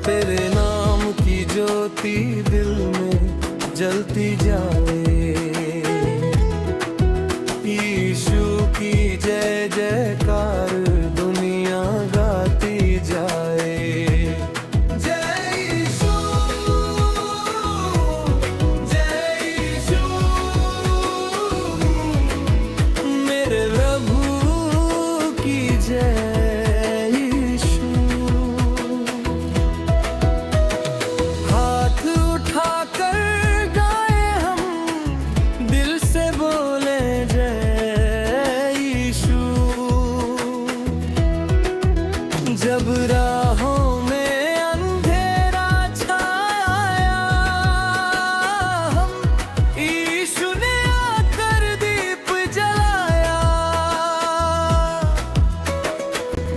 तेरे नाम की ज्योति दिल में जलती जाए। यीशु की जय जयकार दुनिया गाती जाए। जय यीशु, जय यीशु, मेरे प्रभु की जय यीशु। हाथ उठाकर गाए हम, दिल से बोले जय यीशु। जब राहों में अंधेरा छाया, हम यीशु ने आकर दीप जलाया।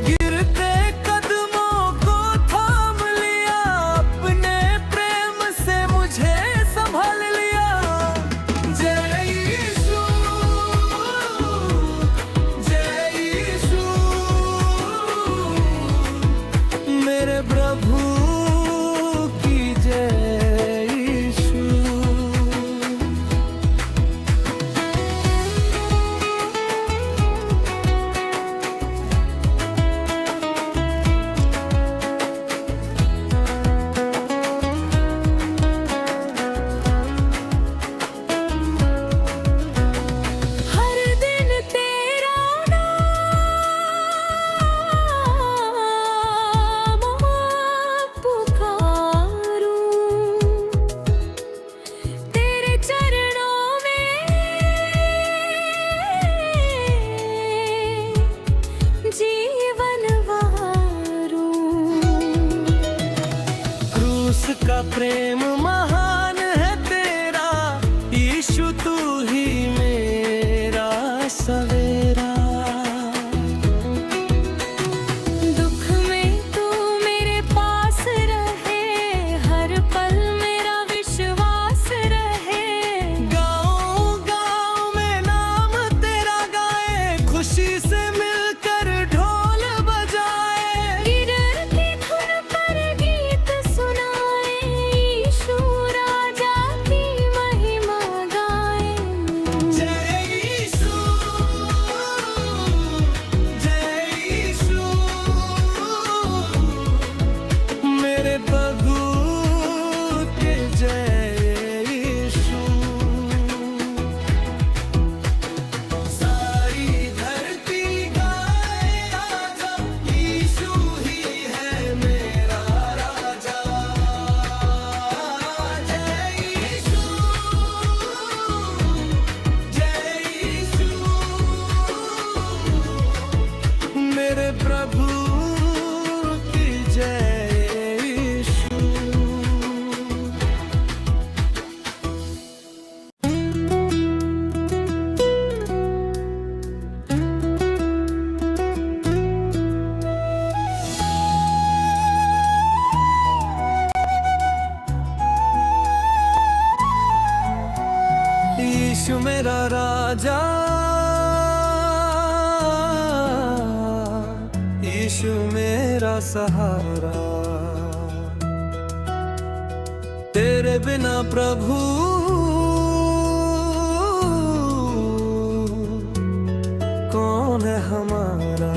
गिरते कदमों को थाम लिया, अपने प्रेम से मुझे संभाल लिया। जय यीशु, जय यीशु, मेरे प्रभु की जय यीशु। हर दिन तेरा नाम पुकारूं, तेरे चरणों में जीवन वारूं। क्रूस का प्रेम महान है तेरा, यीशु तू ही मेरा सवेरा। दुख में तू मेरे पास रहे, हर पल मेरा विश्वास रहे। गाँव-गाँव में नाम तेरा गाए, खुशी से मिलकर ढोल बजाए। गिरती धुन पर गीत सुनाए, यीशु राजा की महिमा गाए। जय यीशु, जय यीशु, मेरे प्रभु के जय यीशु। सारी धरती गाए आजा, यीशु ही है मेरा राजा। जय यीशु, जय यीशु, मेरे प्रभु की जय यीशु। यीशु मेरा राजा, यीशु मेरा सहारा। तेरे बिना प्रभु कौन है हमारा।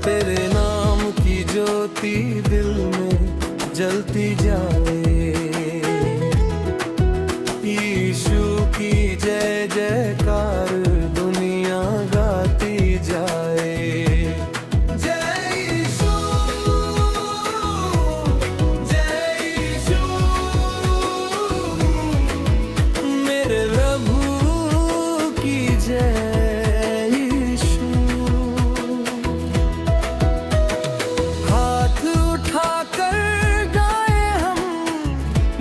तेरे नाम की ज्योति दिल में जलती जाए। यीशु की जय जयकार दुनिया गाती जाए। जय यीशु, जय यीशु, मेरे प्रभु की जय यीशु। हाथ उठाकर गाए हम,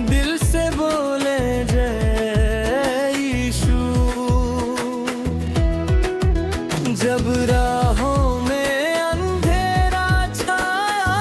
दिल से बोले जय यीशु। जब राहों में अंधेरा छाया,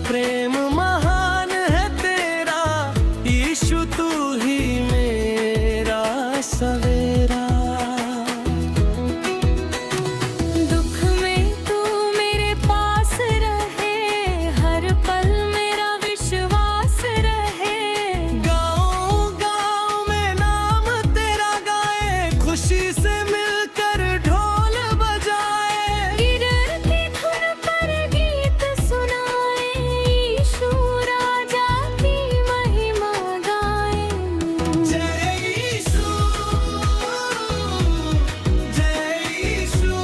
प्रेम महान है तेरा, यीशु तू ही मेरा सवेरा। दुख में तू मेरे पास रहे, हर पल मेरा विश्वास रहे। गाँव-गाँव में नाम तेरा गाए, खुशी से मिलकर ढोल बजाए। गिरती धुन पर गीत सुनाए, यीशु राजा की महिमा गाए। जय यीशु, जय यीशु,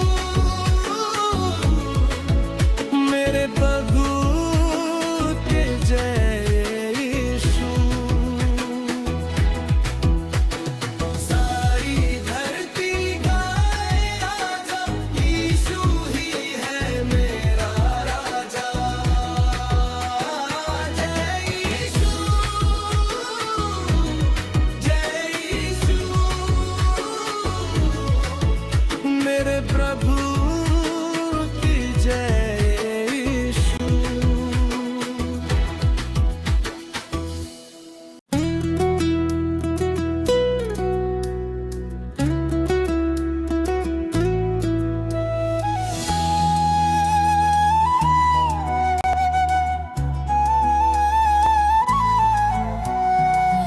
मेरे प्रभु के जय यीशु। सारी धरती गाए राजा, यीशु ही है मेरा राजा। जय यीशु, जय यीशु, मेरे प्रभु की जय यीशु।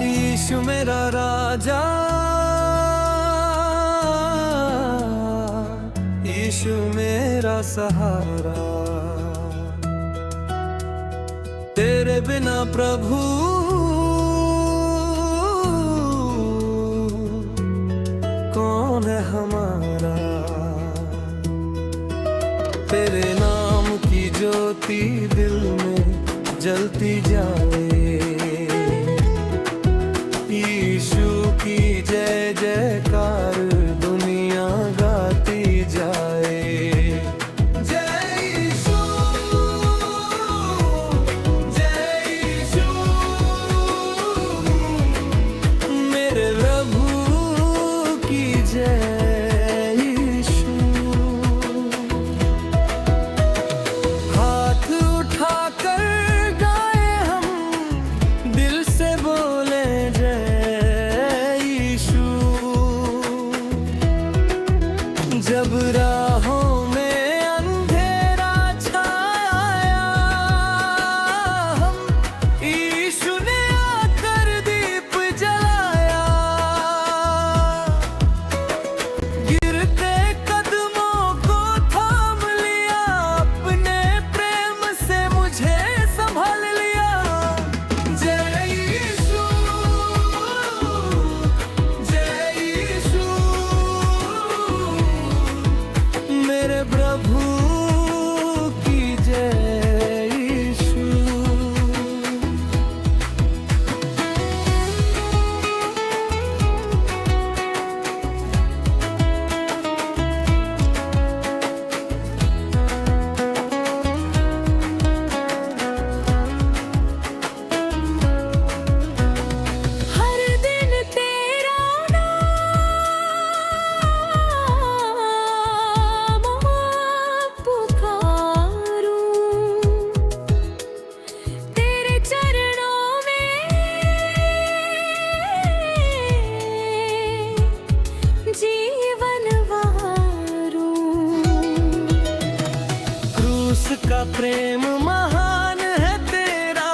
यीशु मेरा राजा, यीशु मेरा सहारा। तेरे बिना प्रभु कौन है हमारा। तेरे नाम की ज्योति दिल में जलती जाए, यीशु की जय जयकार दुनिया गाती जाए। जय यीशु, जय यीशु, मेरे प्रभु की जय यीशु। हाथ उठाकर गाए हम, दिल से बोले जय यीशु। जब राहों में अंधेरा छाया, हम यीशु ने आकर दीप जलाया। गिरते कदमों को थाम लिया, अपने प्रेम से मुझे संभाल लिया। जय यीशु, जय यीशु, मेरे प्रभु की जय यीशु। हर दिन तेरा नाम पुकारूं, तेरे चरणों में जीवन वारूं। क्रूस का प्रेम महान है तेरा,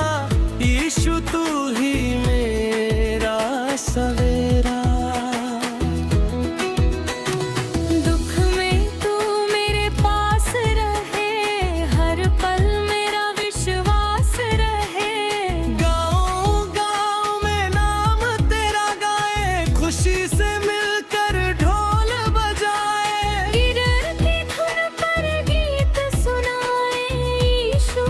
यीशु तू ही मेरा सवेरा। दुख में तू मेरे पास रहे, हर पल मेरा विश्वास रहे। गाँव-गाँव में नाम तेरा गाए, खुशी से मिलकर ढोल बजाए। गिरती धुन पर गीत सुनाए, यीशु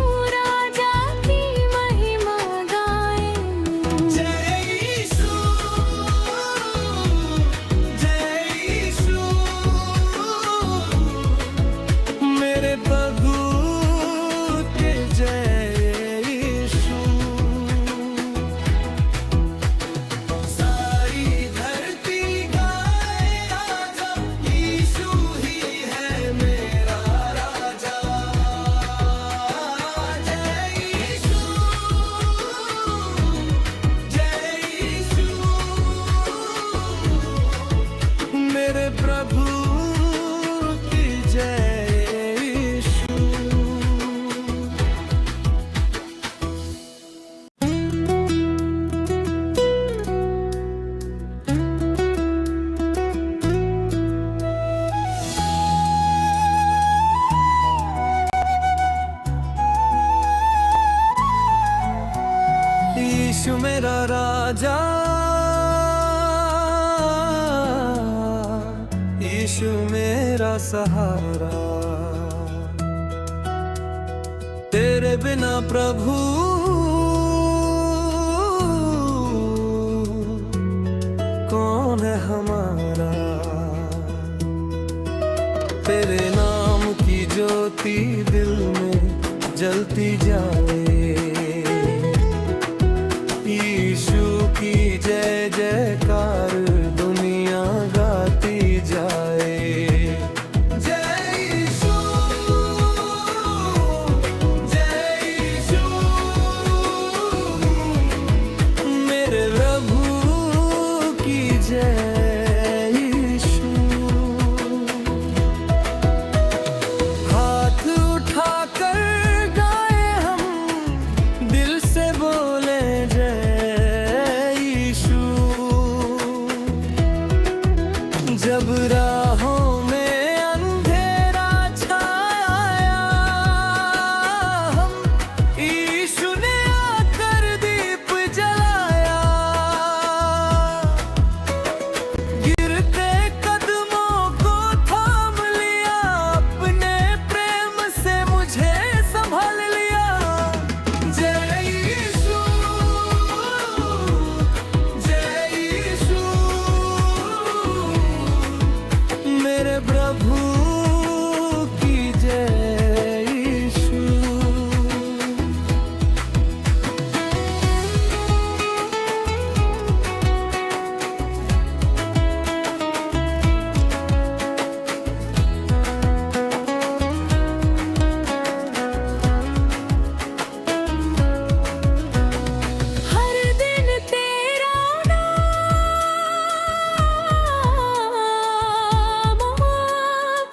मेरा राजा, यीशु मेरा सहारा, तेरे बिना प्रभु कौन है हमारा। तेरे नाम की ज्योति दिल में जलती जाए, यीशु की जय जयकार दुनिया गाती जाए। जय यीशु, जय यीशु, मेरे प्रभु की जय यीशु। हाथ उठाकर गाए हम, दिल से बोले जय यीशु। जब राहों में अंधेरा छाया, हम यीशु ने आकर दीप जलाया। गिरते कदमों को थाम लिया, अपने प्रेम से मुझे संभाल लिया। जय यीशु, जय यीशु, मेरे प्रभु की जय यीशु। हर दिन तेरा नाम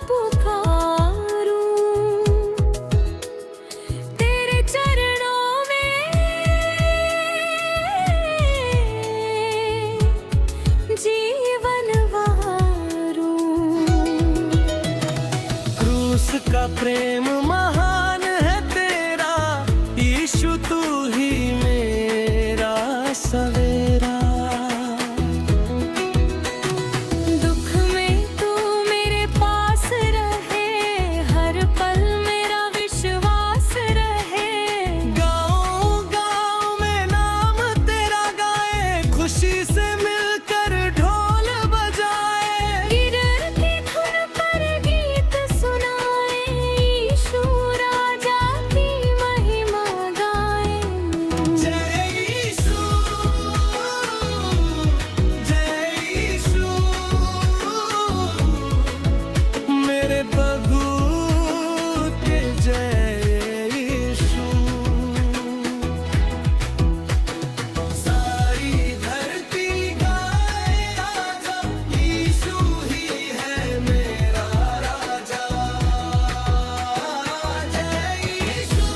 पुकारूं, तेरे चरणों में जीवन वारूं। क्रूस का प्रेम महान है तेरा, यीशु तू ही मेरा सवेरा। दुख में तू मेरे पास रहे, हर पल मेरा विश्वास रहे। गाँव-गाँव में नाम तेरा गाए, खुशी से मिलकर ढोल बजाए। गिरर की धुन पर गीत सुनाए, यीशु राजा की महिमा गाए। जय यीशु, जय यीशु, मेरे प्रभु के जय यीशु। सारी धरती गाए आजा, यीशु ही है मेरा राजा। जय यीशु,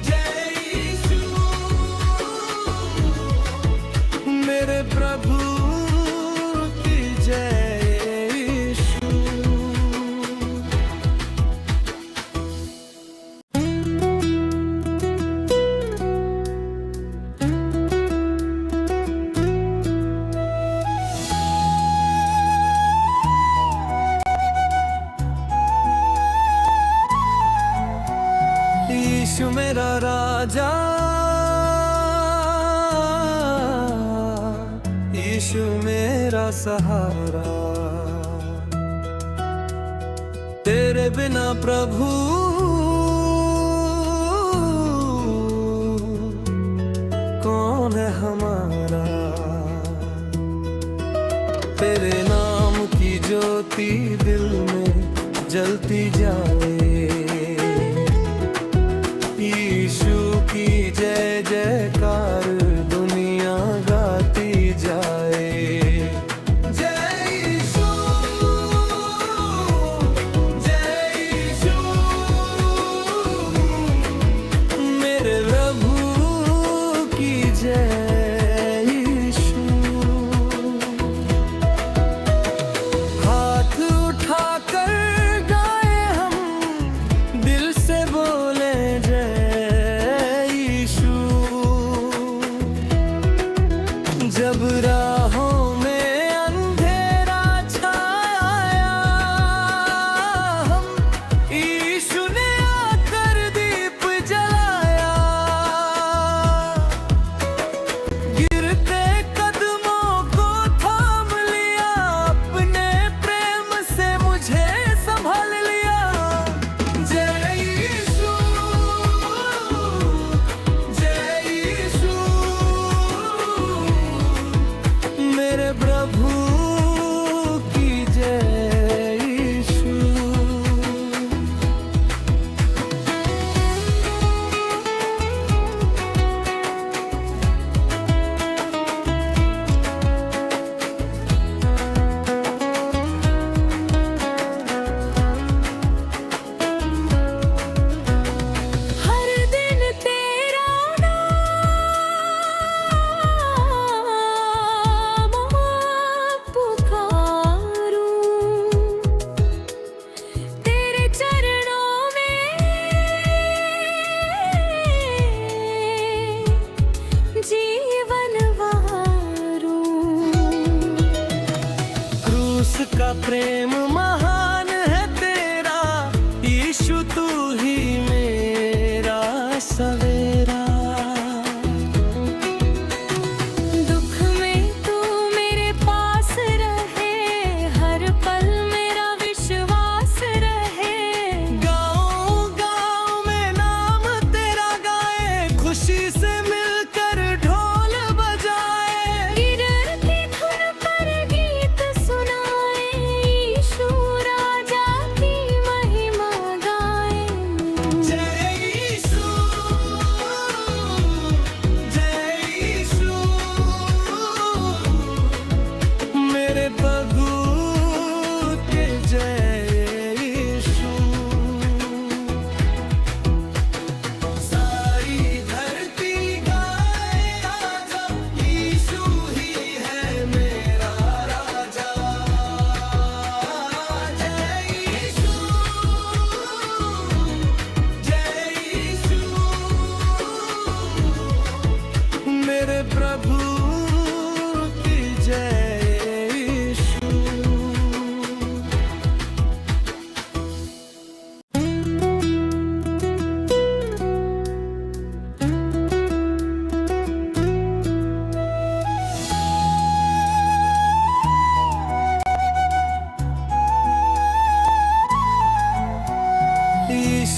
जय यीशु, मेरे प्रभु की जय यीशु। यीशु मेरा राजा, यीशु मेरा सहारा, तेरे बिना प्रभु कौन है हमारा। तेरे नाम की ज्योति दिल में जलती जाए, यीशु की जय जयकार दुनिया गाती जाए। जय यीशु, जय यीशु, मेरे प्रभु की जय यीशु। हाथ उठाकर गाए हम,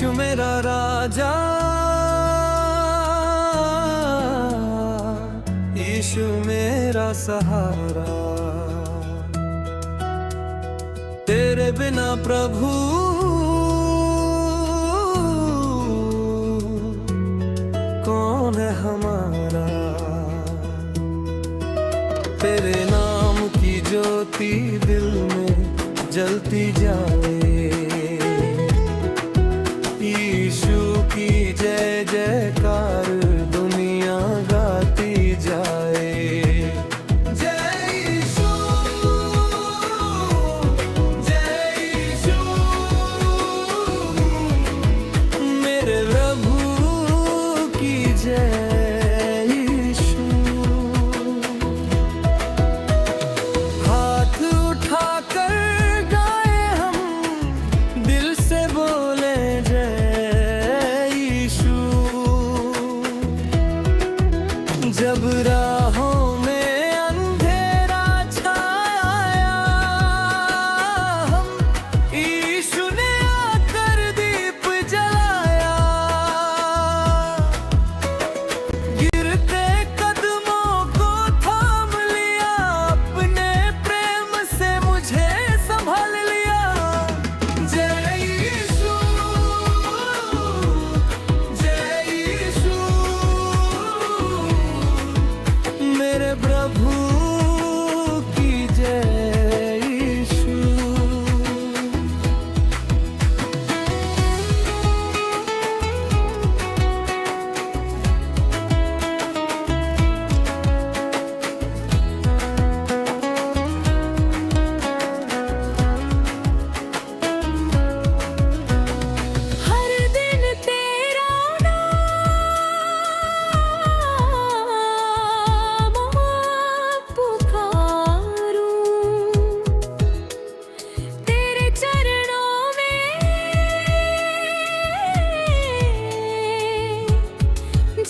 यीशु मेरा राजा, यीशु मेरा सहारा, तेरे बिना प्रभु कौन है हमारा। तेरे नाम की ज्योति दिल में जलती जाए, यीशु की जय जयकार दुनिया गाती जाए। जय यीशु, जय यीशु, मेरे प्रभु की जय यीशु। हाथ उठाकर गाए हम, दिल से बोले जय यीशु। जब राहों में अंधेरा छाया, हम यीशु ने आकर दीप जलाया। गिरते कदमों को थाम लिया, अपने प्रेम से मुझे संभाल लिया। जय यीशु, जय यीशु, मेरे प्रभु की जय यीशु। हर दिन तेरा नाम पुकारूं, तेरे चरणों में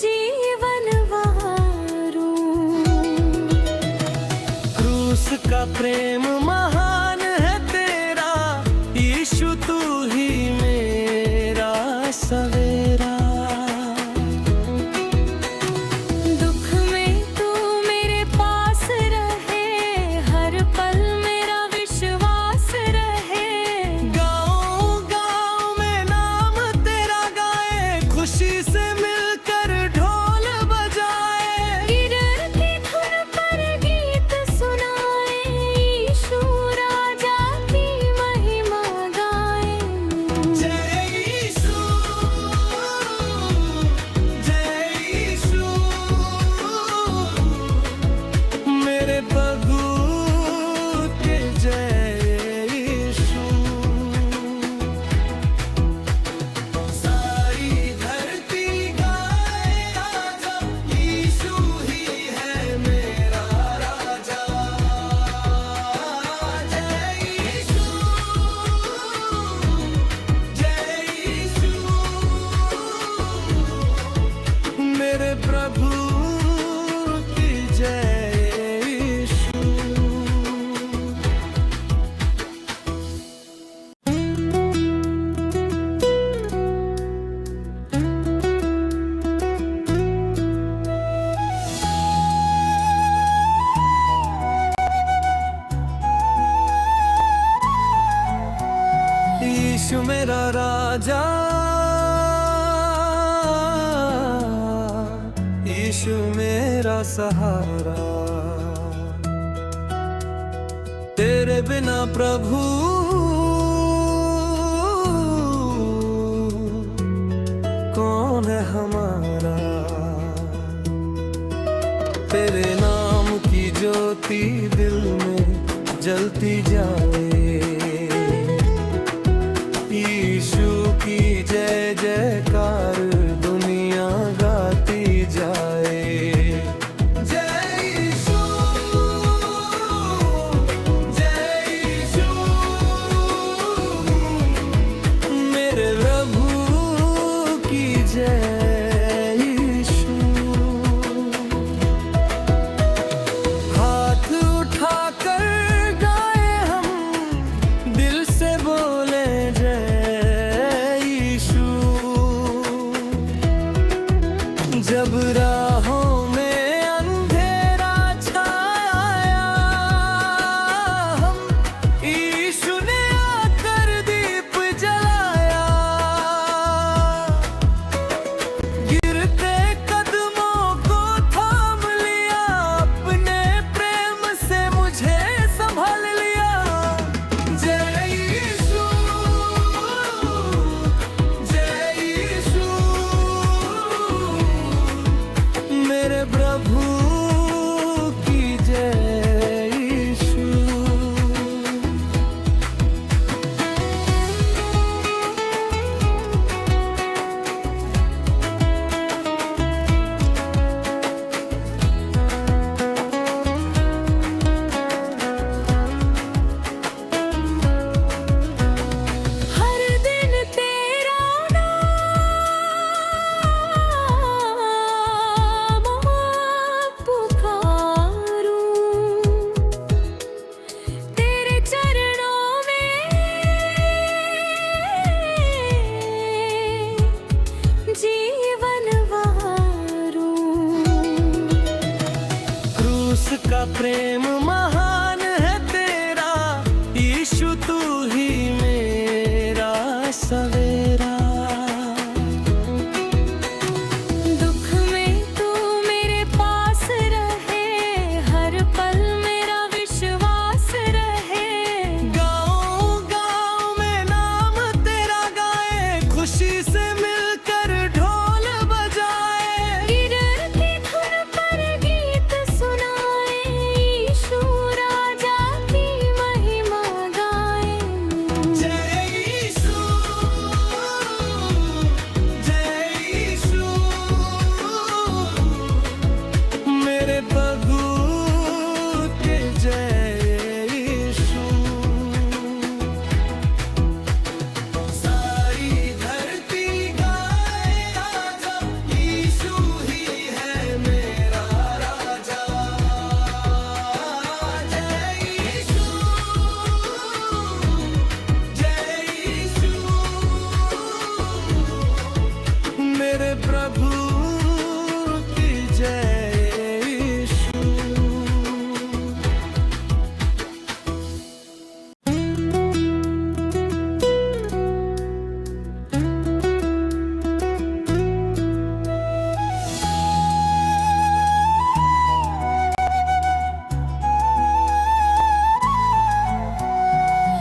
जीवन वारूं। क्रूस का प्रेम महान है तेरा, यीशु तू ही मेरा सवेरा। दुख में तू मेरे पास रहे, हर पल मेरा विश्वास रहे। गाँव-गाँव में नाम तेरा गाए, खुशी से मिलकर ढोल बजाए। गिरती धुन पर गीत सुनाए, यीशु राजा की महिमा गाए। जय यीशु, जय यीशु, मेरे प्रभु के जय यीशु। सारी धरती गाए आजा, यीशु ही है मेरा राजा। जय यीशु, जय यीशु, मेरे प्रभु की जय यीशु। यीशु मेरा राजा, यीशु मेरा सहारा, तेरे बिना प्रभु कौन है हमारा। तेरे नाम की ज्योति दिल में जलती जाए, यीशु की जय जयकार दुनिया गाती जाए। जय यीशु, जय यीशु, मेरे प्रभु की जय यीशु। हाथ उठाकर गाए हम, दिल से बोले जय का प्रेम महान है तेरा, यीशु तू ही मेरा सवेरा। दुख में तू मेरे पास रहे, हर पल मेरा विश्वास रहे। गाँव-गाँव में नाम तेरा गाए, खुशी से मिलकर ढोल बजाए। गिरती धुन पर गीत सुनाए, यीशु राजा की महिमा गाए। जय यीशु, जय यीशु, मेरे प्रभु के जय यीशु। सारी धरती गाए आजा, यीशु ही है मेरा राजा। जय यीशु, जय यीशु, मेरे प्रभु की जय यीशु।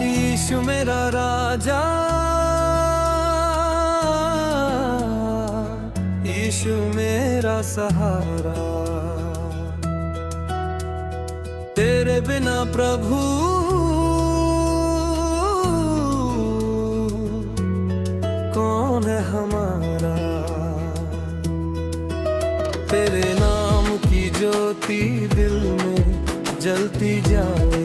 यीशु मेरा राजा, यीशु मेरा सहारा। तेरे बिना प्रभु कौन है हमारा। तेरे नाम की ज्योति दिल में जलती जाए,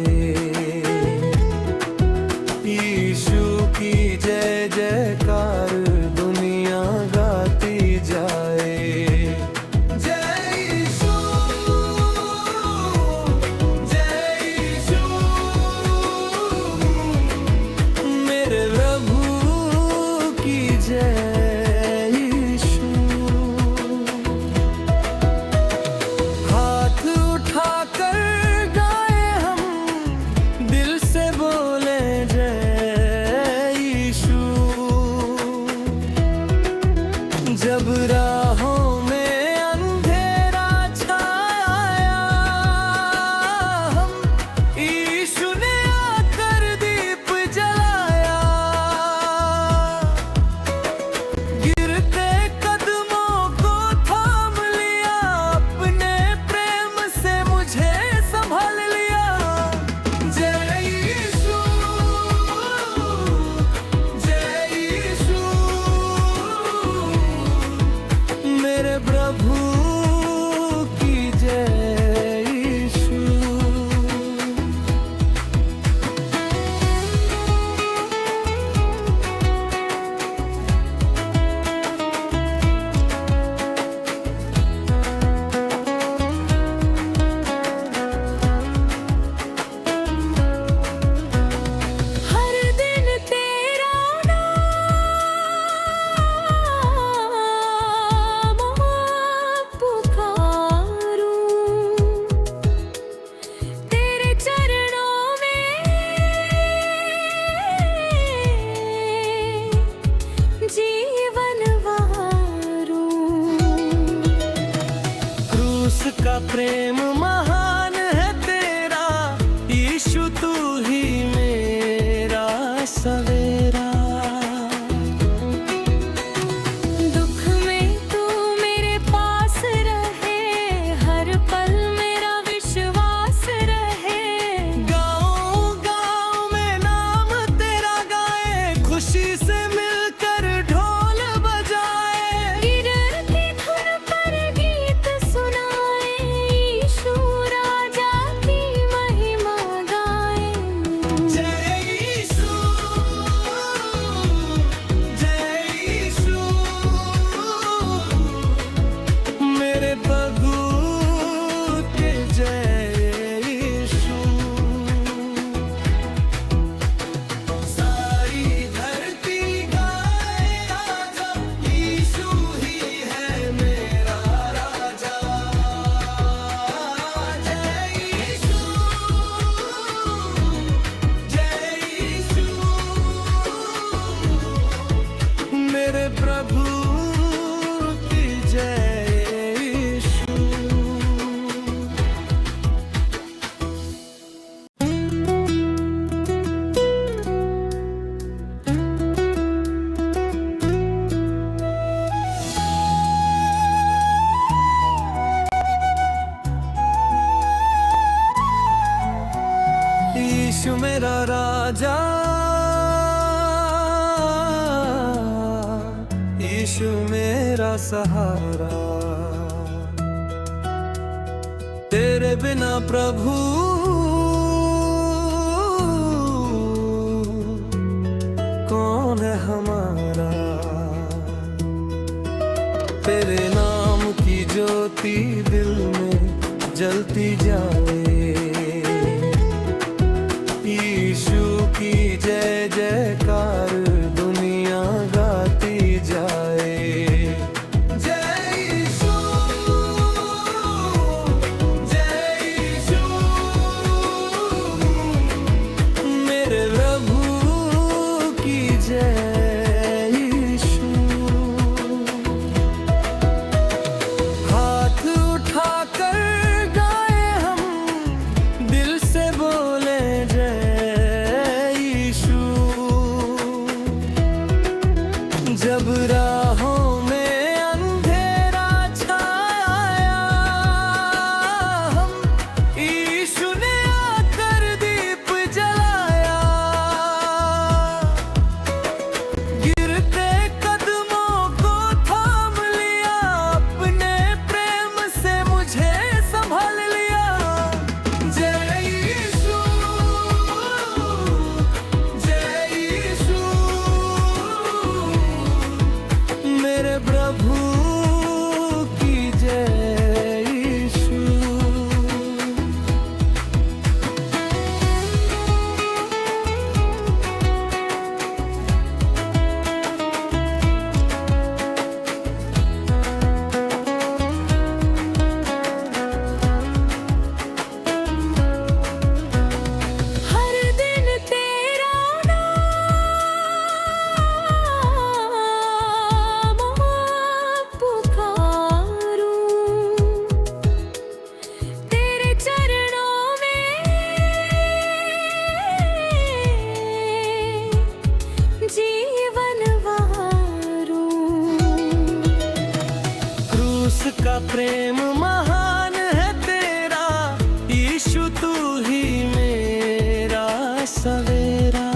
यीशु की जय जयकार दुनिया गाती जाए। जय यीशु, जय यीशु, मेरे प्रभु की जय यीशु। हाथ उठाकर गाए हम, दिल से बोले जय यीशु। जब राहों में अंधेरा छाया, हम यीशु ने आकर दीप जलाया। गिरते कदमों को थाम लिया, अपने प्रेम से मुझे संभाल लिया। जय यीशु, जय यीशु, मेरे प्रभु की जय यीशु। हर दिन तेरा नाम पुकारूं, तेरे चरणों में जीवन वारूं। क्रूस का प्रेम महान है तेरा, यीशु तू ही मेरा सवेरा। दुख में तू मेरे पास रहे, हर पल मेरा विश्वास रहे। गाँव-गाँव में नाम तेरा गाए, खुशी से मिलकर ढोल बजाए। गिरती धुन पर गीत सुनाए, प्रभु की जय यीशु। यीशु मेरा राजा, यीशु मेरा सहारा, तेरे बिना प्रभु कौन है हमारा। तेरे नाम की ज्योति दिल में जलती जाए, यीशु की जय जयकार दुनिया गाती जाए। जय यीशु, जय यीशु, मेरे प्रभु की जय यीशु। हाथ उठाकर गाए हम, दिल से बोले जय जब राहों में अंधेरा छाया, हम यीशु ने आकर दीप जलाया। गिरते कदमों को थाम लिया, अपने प्रेम से मुझे संभाल लिया। जय यीशु, जय यीशु, मेरे प्रभु की जय यीशु। हर दिन तेरा का प्रेम महान है तेरा, यीशु तू ही मेरा सवेरा।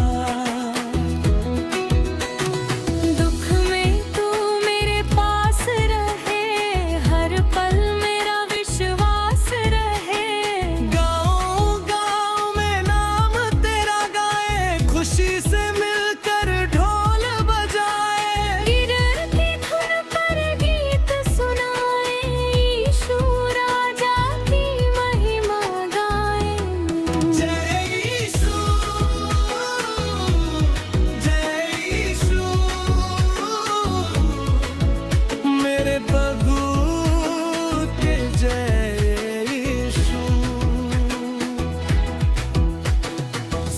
दुख में तू मेरे पास रहे, हर पल मेरा विश्वास रहे। गाँव-गाँव में नाम तेरा गाए, खुशी से मिलकर ढोल बजाए। गिरती धुन पर गीत सुनाए, यीशु राजा की महिमा गाए। जय यीशु, जय यीशु, मेरे प्रभु के जय यीशु।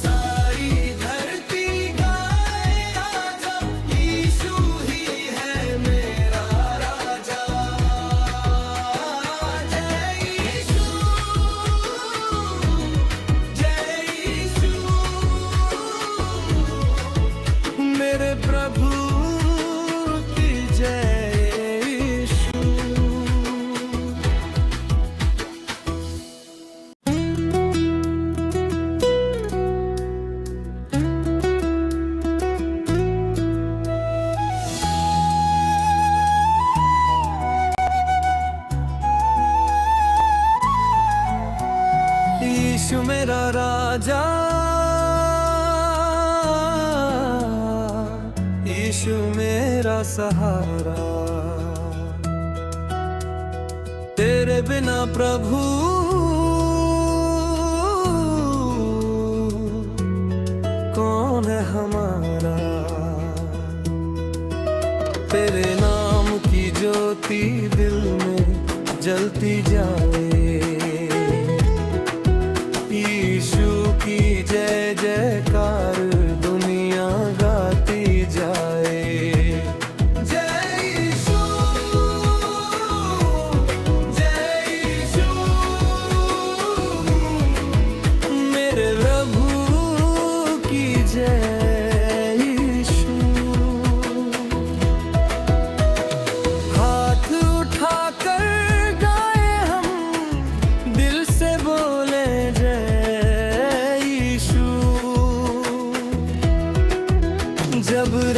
सारी धरती गाए आजा, यीशु ही है मेरा राजा। जय यीशु, जय यीशु, मेरे प्रभु की जय यीशु। यीशु मेरा राजा, यीशु मेरा सहारा, तेरे बिना प्रभु कौन है हमारा। तेरे नाम की ज्योति दिल में जलती जाए, यीशु की जय जयकार दुनिया गाती जाए। जय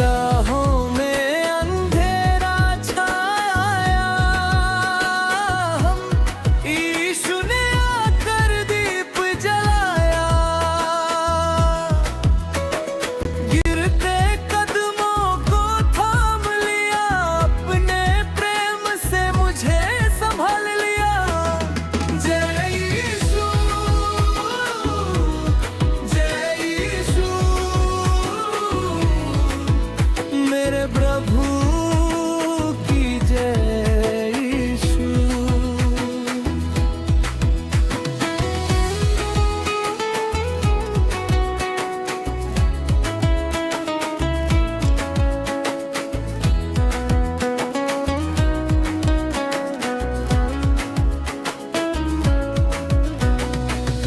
राहों में अंधेरा छाया, हम यीशु ने आकर दीप जलाया। गिरते कदमों को थाम लिया, अपने प्रेम से मुझे संभाल लिया। जय यीशु, जय यीशु, मेरे प्रभु की जय यीशु।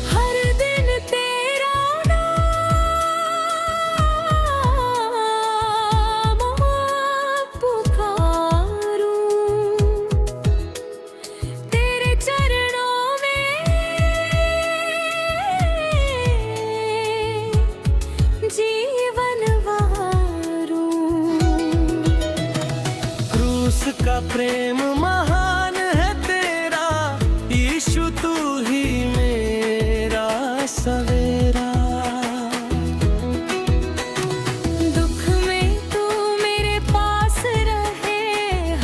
हर दिन तेरा नाम पुकारूं, तेरे चरणों में जीवन वारूं। क्रूस का प्रेम महान है तेरा, यीशु तू ही मेरा सवेरा। दुख में तू मेरे पास रहे,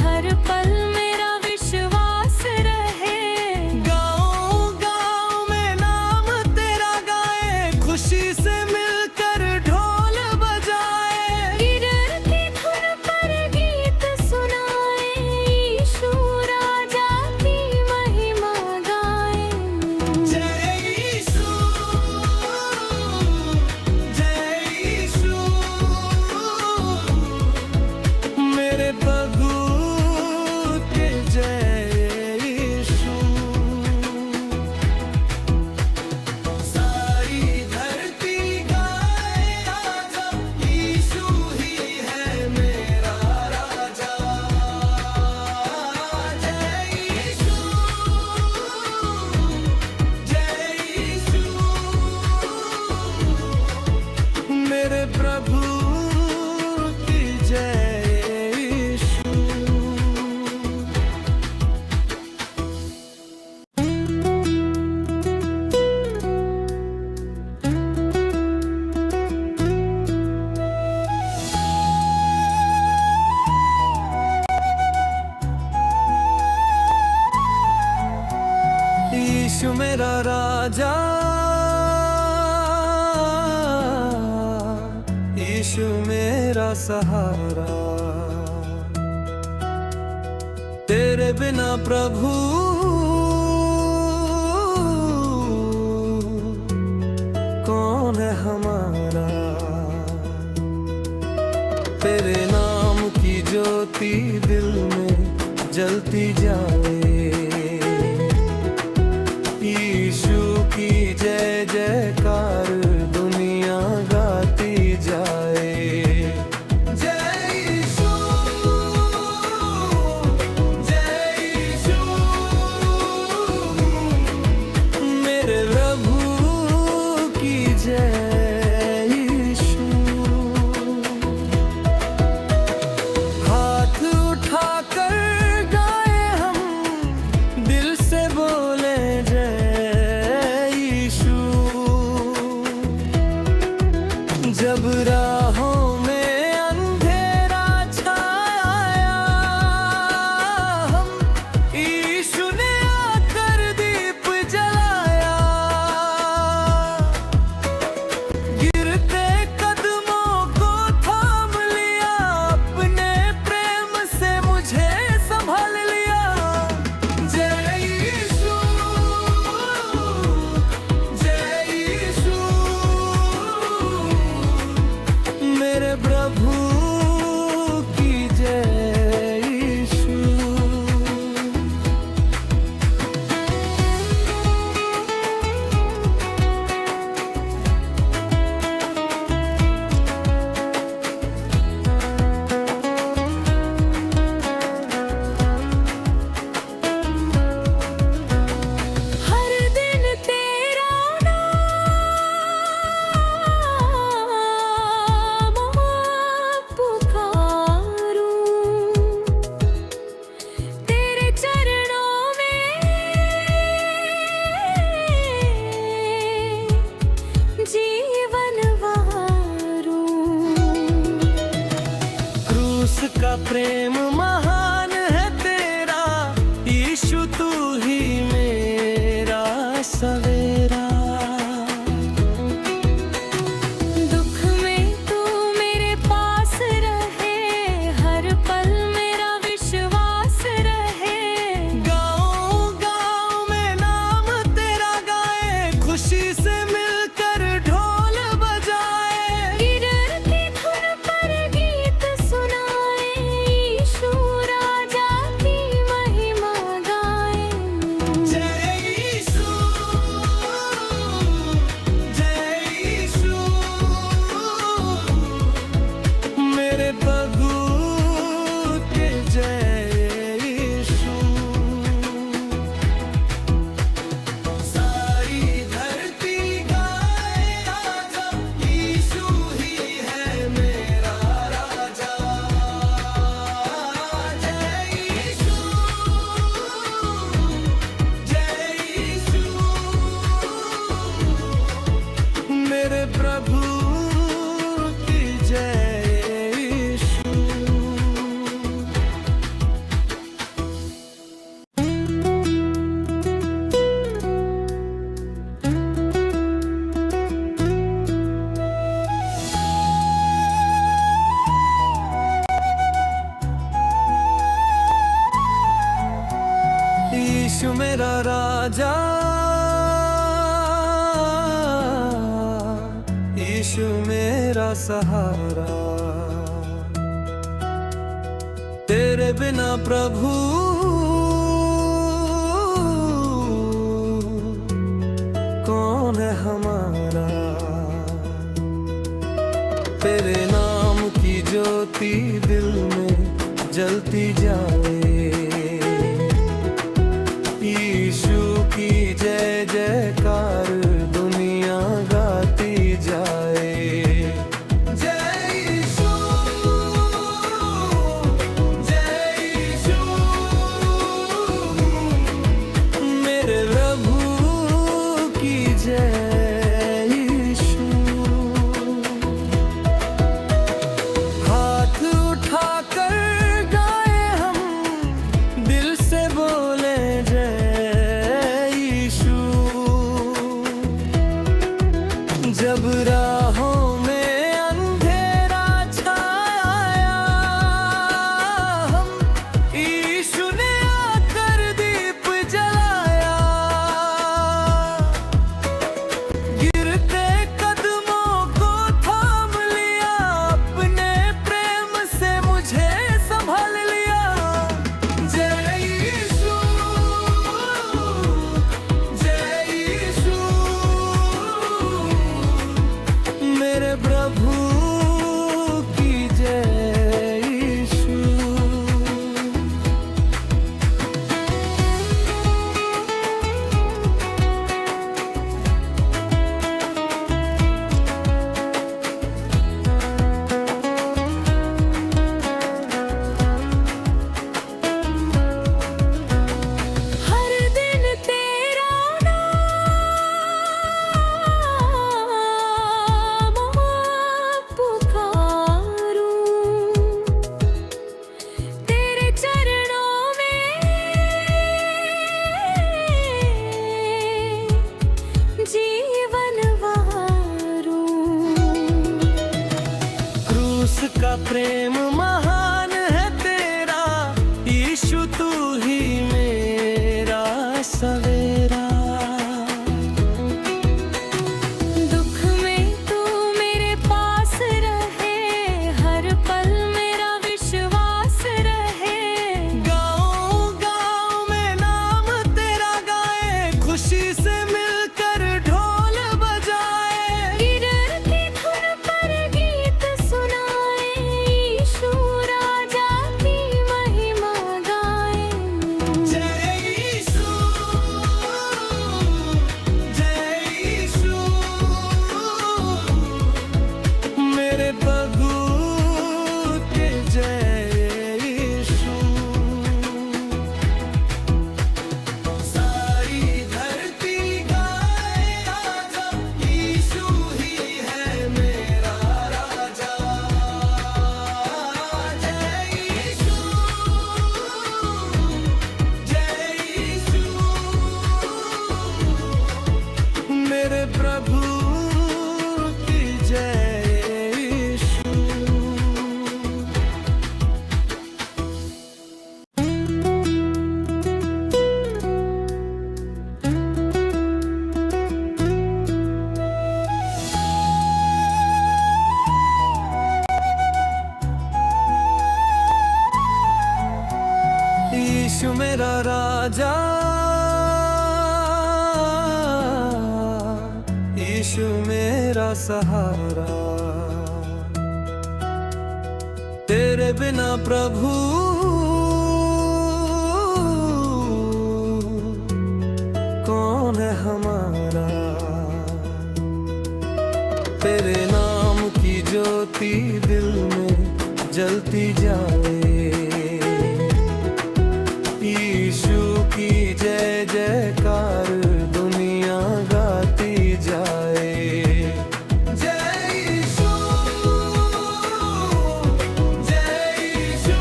हर पल मेरा विश्वास रहे। गाँव-गाँव में नाम तेरा गाए, खुशी से मिलकर ढोल बजाए। गिरती धुन पर गीत सुनाए, यीशु राजा की महिमा गाए। जय यीशु, जय यीशु, मेरे प्रभु के जय यीशु। सारी धरती गाए आजा, यीशु ही है मेरा राजा। जय यीशु, जय यीशु, मेरे प्रभु की जय यीशु। यीशु मेरा राजा, यीशु मेरा सहारा, तेरे बिना प्रभु कौन है हमारा। तेरे नाम की ज्योति दिल में जलती जाए, यीशु की जय जयकार दुनिया गाती जाए। जय यीशु, जय यीशु, मेरे प्रभु की जय यीशु। हाथ उठाकर गाए हम क्रूस का प्रेम महान है तेरा, यीशु तू ही मेरा सवेरा। दुख में तू मेरे पास रहे, हर पल मेरा विश्वास रहे। गाँव-गाँव में नाम तेरा गाए, खुशी से मिलकर ढोल बजाए। गिरती धुन पर गीत सुनाए, यीशु राजा की महिमा गाए। जय यीशु, जय यीशु, मेरे प्रभु के जय यीशु। सारी धरती गाए राजा, यीशु ही है मेरा राजा। जय यीशु, जय यीशु, मेरे प्रभु की जय यीशु। यीशु मेरा राजा, यीशु मेरा सहारा। तेरे बिना प्रभु कौन है हमारा। तेरे नाम की ज्योति दिल में जलती जाए, यीशु की जय जयकार दुनिया गाती जाए। जय यीशु, जय यीशु, मेरे प्रभु की जय यीशु। हाथ उठाकर गाए हम यीशु मेरा राजा, यीशु मेरा सहारा, तेरे बिना प्रभु कौन है हमारा। तेरे नाम की ज्योति दिल में जलती जाए, यीशु की जय जयकार दुनिया गाती जाए। जय यीशु, जय यीशु,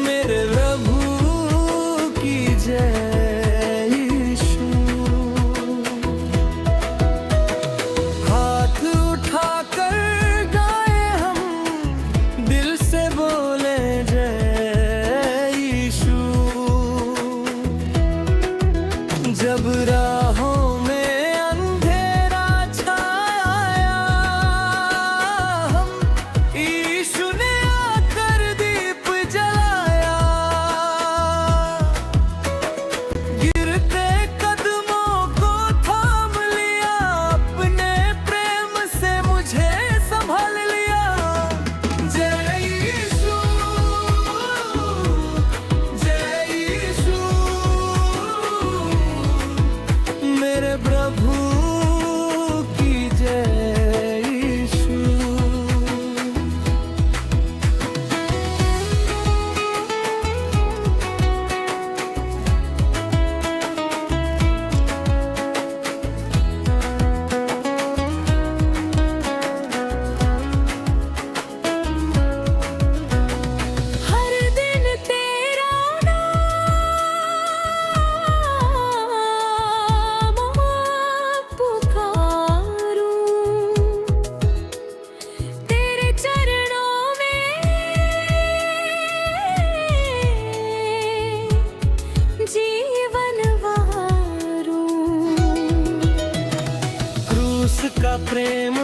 मेरे प्रभु की जय यीशु। हाथ उठाकर गाए हम, दिल से बोले जय यीशु। जब राहों में अंधेरा छाया, हम यीशु ने आकर दीप जलाया। गिरते कदमों को थाम लिया, अपने प्रेम से मुझे संभाल लिया। जय यीशु, जय यीशु, मेरे प्रभु की जय यीशु। हर दिन तेरा नाम पुकारूं, तेरे चरणों में जीवन वारूं। क्रूस का प्रेम